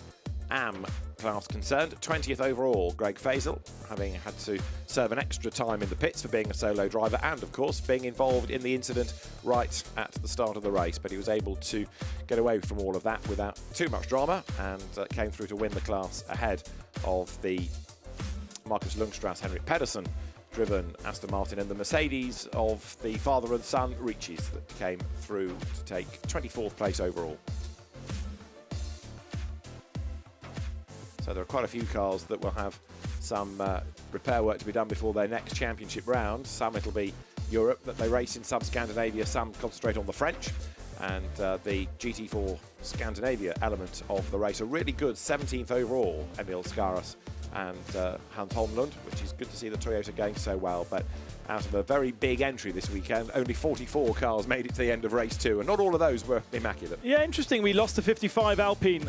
AM class concerned, 20th overall, Greg Faisal, having had to serve an extra time in the pits for being a solo driver and, of course, being involved in the incident right at the start of the race. But he was able to get away from all of that without too much drama and came through to win the class ahead of the Marcus Lundstrass, Henrik Pedersen driven Aston Martin, and the Mercedes of the father and son Ricci's that came through to take 24th place overall. So there are quite a few cars that will have some repair work to be done before their next championship round. Some it'll be Europe that they race in, some Scandinavia, some concentrate on the French. And the GT4 Scandinavia element of the race, a really good 17th overall, Emil Skaras and Hans Holmlund, which is good to see the Toyota going so well. But out of a very big entry this weekend, only 44 cars made it to the end of race 2, and not all of those were immaculate. Yeah, interesting. We lost to 55 Alpine.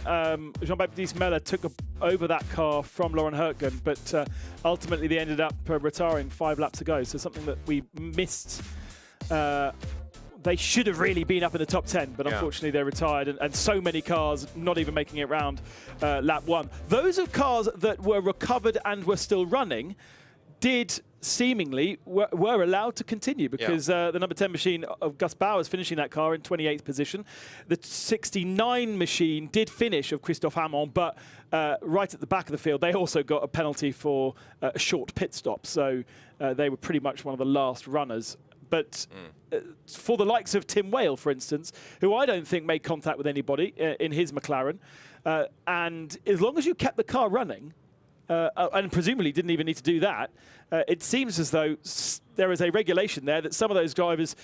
Jean-Baptiste Meller took over that car from Lauren Hertgen, but ultimately they ended up retiring 5 laps ago. So something that we missed. They should have really been up in the top 10, but unfortunately they retired, and so many cars not even making it round lap 1. Those of cars that were recovered and were still running did seemingly were allowed to continue, because the number 10 machine of Gus Bowers finishing that car in 28th position. The 69 machine did finish of Christophe Hamon, but right at the back of the field, they also got a penalty for a short pit stop. So they were pretty much one of the last runners. But for the likes of Tim Whale, for instance, who I don't think made contact with anybody in his McLaren, and as long as you kept the car running, and presumably didn't even need to do that, it seems as though there is a regulation there that some of those drivers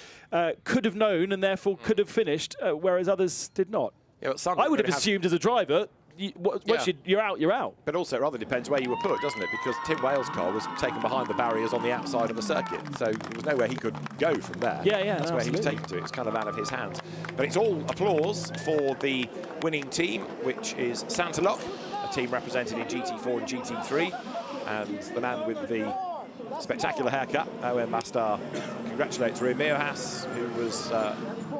could have known and therefore could have finished, whereas others did not. Yeah, I would have assumed as a driver, once you're out, you're out. But also it rather depends where you were put, doesn't it? Because Tim Whale's car was taken behind the barriers on the outside of the circuit, so there was nowhere he could go from there. That's where he was taken to. It's kind of out of his hands. But it's all applause for the winning team, which is Santalop, a team represented in GT4 and GT3, and the man with the spectacular haircut, Owen Bastard, congratulates Rui Miojas, who was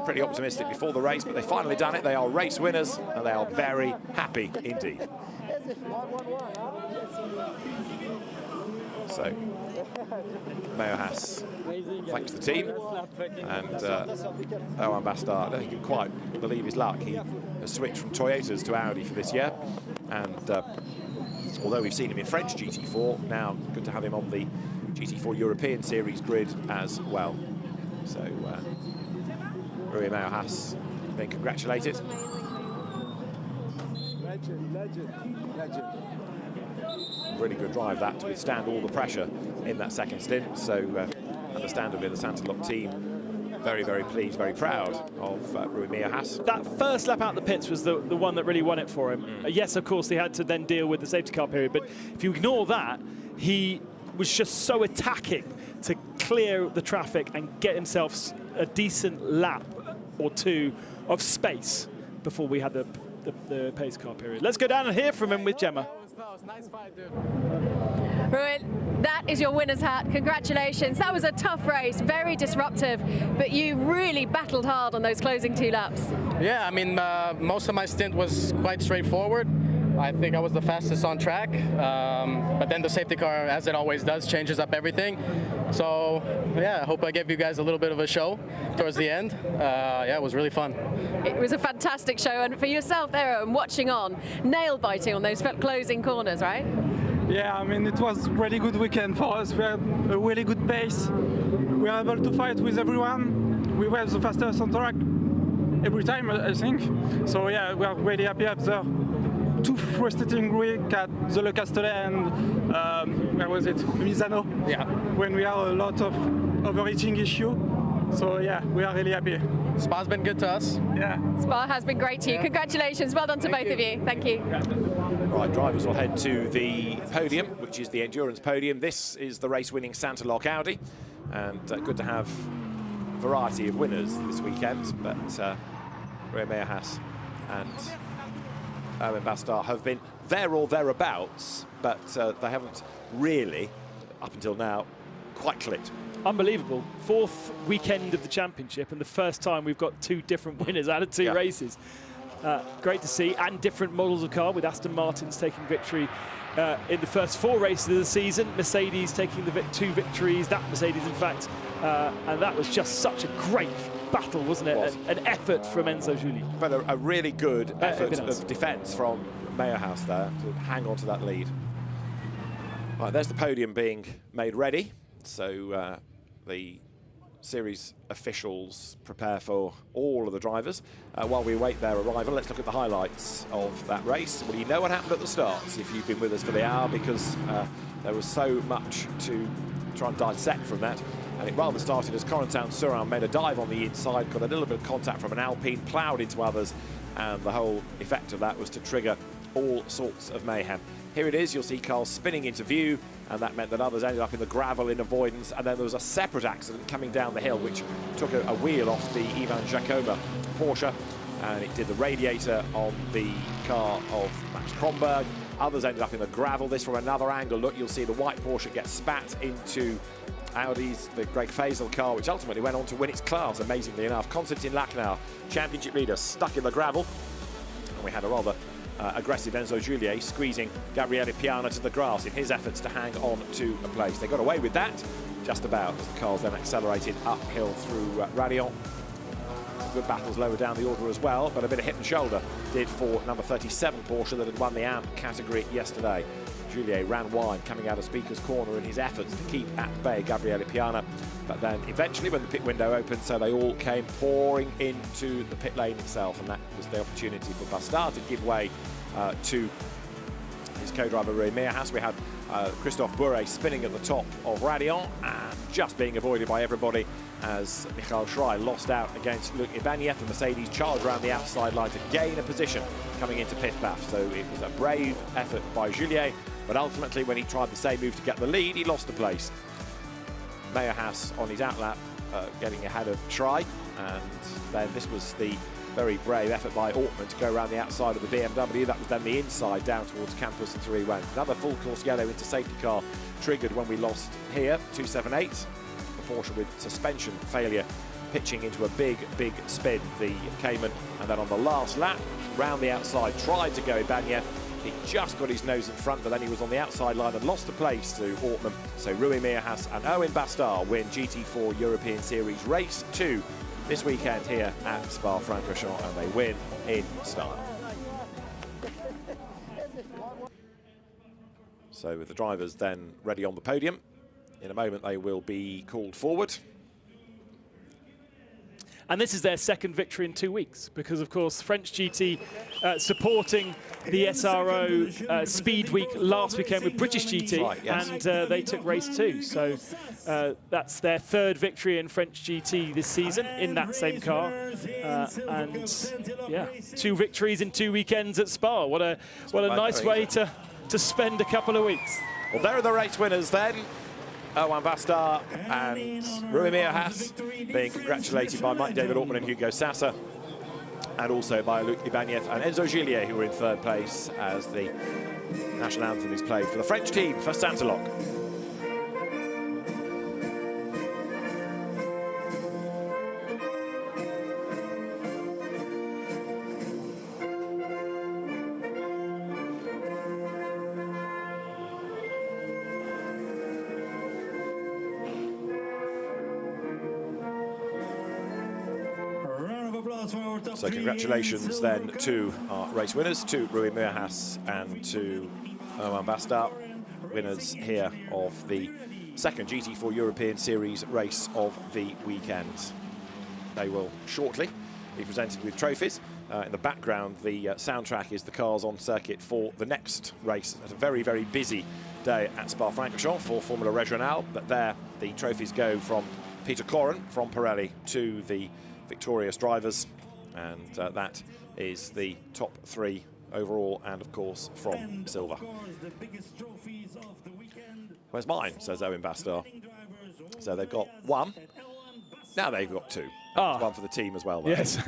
pretty optimistic before the race, but they finally done it. They are race winners, and they are very happy indeed. So, Miojas thanks the team, and Owen Bastard, I don't think he can quite believe his luck. He has switched from Toyotas to Audi for this year, and although we've seen him in French GT4, now good to have him on the GT4 European Series grid as well. So, Rui Miojas being congratulated. Legend. Really good drive that to withstand all the pressure in that second stint. So, understandably, the Santalop team very, very pleased, very proud of Rui Miojas. That first lap out the pits was the one that really won it for him. Yes, of course, they had to then deal with the safety car period, but if you ignore that, he was just so attacking to clear the traffic and get himself a decent lap or two of space before we had the pace car period. Let's go down and hear from him with Gemma. That was nice fight, dude. Rui, that is your winner's hat. Congratulations. That was a tough race, very disruptive, but you really battled hard on those closing 2 laps. Yeah, I mean, most of my stint was quite straightforward. I think I was the fastest on track, but then the safety car, as it always does, changes up everything. So, yeah, I hope I gave you guys a little bit of a show towards the end. Yeah, it was really fun. It was a fantastic show, and for yourself there and watching on, nail-biting on those closing corners, right? Yeah, I mean, it was a really good weekend for us. We had a really good pace. We were able to fight with everyone. We were the fastest on track every time, I think. So, yeah, we are really happy after two frustrating weeks at the Le Castellet and where was it? Misano. Yeah. When we have a lot of overheating issue. So yeah, we are really happy. Spa's been good to us. Yeah. Spa has been great to you. Congratulations. Well done to both of you. Thank you. Right, drivers will head to the podium, which is the endurance podium. This is the race-winning Santa-Loc Audi, and good to have a variety of winners this weekend. But Rui Mejerhass and Owen Bastard have been there or thereabouts, but they haven't really, up until now, quite clicked. Unbelievable. Fourth weekend of the championship and the first time we've got two different winners out of two races. Great to see, and different models of car, with Aston Martin's taking victory in the first 4 races of the season, Mercedes taking the 2 victories, that Mercedes in fact, and that was just such a great battle, wasn't it? An effort from Enzo Juli. But a really good effort of defence from Mejerhass there to hang on to that lead. Right, there's the podium being made ready. So the series officials prepare for all of the drivers. While we await their arrival, let's look at the highlights of that race. Well, you know what happened at the start if you've been with us for the hour, because there was so much to try and dissect from that. And it rather started as Corentin-Surin made a dive on the inside, got a little bit of contact from an Alpine, ploughed into others, and the whole effect of that was to trigger all sorts of mayhem. Here it is, you'll see cars spinning into view, and that meant that others ended up in the gravel in avoidance, and then there was a separate accident coming down the hill which took a wheel off the Ivan Jacoba Porsche, and it did the radiator on the car of Max Kronberg. Others ended up in the gravel. This from another angle. Look, you'll see the white Porsche get spat into Audi's, the Greg Faisal car, which ultimately went on to win its class, amazingly enough. Konstantin Lachnau, championship leader, stuck in the gravel, and we had a rather aggressive Enzo Juli squeezing Gabriele Piana to the grass in his efforts to hang on to a place. They got away with that, just about, as the cars then accelerated uphill through Radion. Good battles lower down the order as well, but a bit of hip and shoulder did for number 37 Porsche that had won the AMP category yesterday. Juliet ran wide coming out of Speaker's Corner in his efforts to keep at bay Gabriele Piana, but then eventually when the pit window opened, so they all came pouring into the pit lane itself, and that was the opportunity for Bastard to give way to his co-driver Rui Mejerhass. We had Christophe Bourret spinning at the top of Radion and just being avoided by everybody as Michael Schrei lost out against Luc Ibanez. The Mercedes charged around the outside line to gain a position coming into pit baff. So it was a brave effort by Juliet, but ultimately when he tried the same move to get the lead, he lost the place. Mejerhass on his outlap getting ahead of Schrei, and then this was the very brave effort by Ortmann to go around the outside of the BMW. That was then the inside down towards Campus and 3 went. Another full course yellow into safety car triggered when we lost here, 278. The Porsche with suspension failure pitching into a big spin, the Cayman, and then on the last lap, round the outside, tried to go Ibanez. He just got his nose in front, but then he was on the outside line and lost the place to Ortmann. So Rui Mejerhass and Owen Bastard win GT4 European Series Race 2 this weekend here at Spa-Francorchamps, and they win in style. So with the drivers then ready on the podium, in a moment they will be called forward. And this is their second victory in 2 weeks, because of course French GT supporting the SRO Speed Week last weekend with British GT, right, yes. And they took race 2. So that's their third victory in French GT this season in that same car. And yeah, 2 victories in 2 weekends at Spa. What a nice way to spend a couple of weeks. Well, there are the race winners then. Owen Bastard and Rui Mejerhass being congratulated by Mike David Ortmann and Hugo Sassa, and also by Luc Ibanez and Enzo Juli, who were in third place as the national anthem is played for the French team for Santa-Loc. So congratulations then to our race winners, to Rui Mejerhass and to Owen Bastard, winners here of the second GT4 European Series race of the weekend. They will shortly be presented with trophies, in the background, the soundtrack is the cars on circuit for the next race. It's a very, very busy day at Spa-Francorchamps for Formula Regionale, but there the trophies go from Peter Cloran from Pirelli to the victorious drivers, and that is the top 3 overall, and of course from Silver. Where's mine, says Owen Bastard. So they've got 1. Now they've got 2. One for the team as well, though. Yes.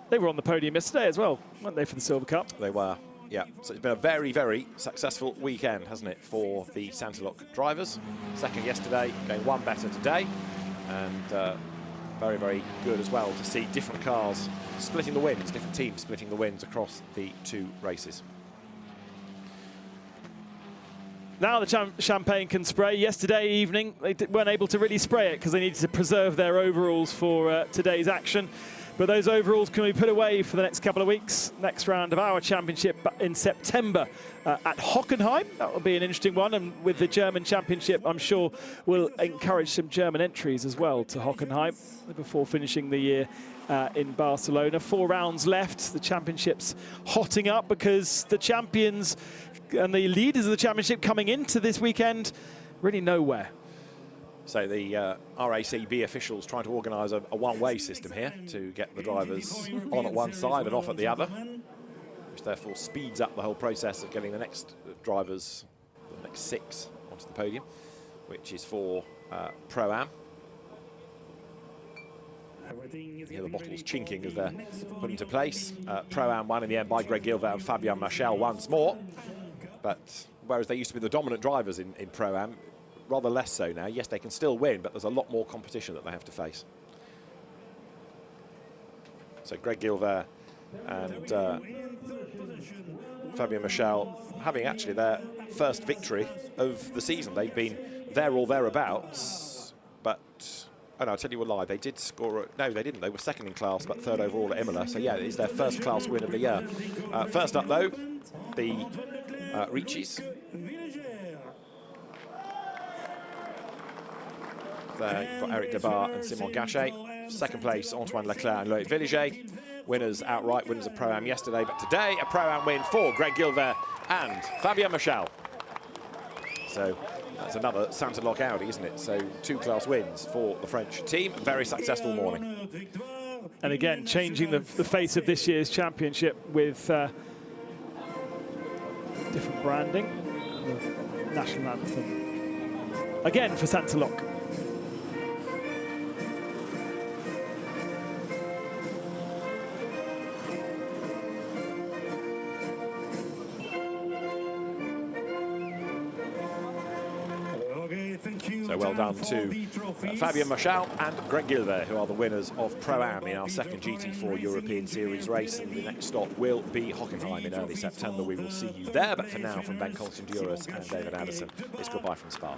They were on the podium yesterday as well, weren't they, for the Silver Cup? They were, yeah. So it's been a very, very successful weekend, hasn't it, for the Santilok drivers. Second yesterday, going 1 better today. And very, very good as well to see different cars splitting the wins, different teams splitting the wins across the 2 races. Now the champagne can spray. Yesterday evening, they weren't able to really spray it because they needed to preserve their overalls for today's action. But those overalls can be put away for the next couple of weeks. Next round of our championship in September at Hockenheim. That will be an interesting one. And with the German championship, I'm sure we'll encourage some German entries as well to Hockenheim before finishing the year in Barcelona. 4 rounds left. The championship's hotting up because the champions and the leaders of the championship coming into this weekend really nowhere. So the RACB officials trying to organise a one-way system here to get the drivers on at one side and off at the other, which therefore speeds up the whole process of getting the next drivers, the next 6, onto the podium, which is for Pro-Am. Here the bottles chinking as they're put into place. Pro-Am won in the end by Greg Gilbert and Fabien Machel once more. But whereas they used to be the dominant drivers in Pro-Am, rather less so now. Yes, they can still win, but there's a lot more competition that they have to face. So Greg Gilbert and Fabien Machel having actually their first victory of the season. They've been there or thereabouts, but oh no, I'll tell you a lie. They did score. No, they didn't. They were second in class, but 3rd overall at Imola. So yeah, it is their first class win of the year. First up though, the Ricci's. There you've got Eric Debar and Simon Gachet. Second place, Antoine Leclerc and Loic Villiger. Winners outright, winners of Pro-Am yesterday, but today a Pro-Am win for Greg Gilbert and Fabien Machel. So that's another Santilok Audi, isn't it? So 2 class wins for the French team. Very successful morning. And again, changing the face of this year's championship with different branding. And the national anthem. Again for Santilok. So well done to Fabien Machel and Greg Gilbert, who are the winners of Pro-Am in our second GT4 European Series race. And the next stop will be Hockenheim in early September. We will see you there. But for now, from Ben Constanduros and David Anderson, it's goodbye from Spa.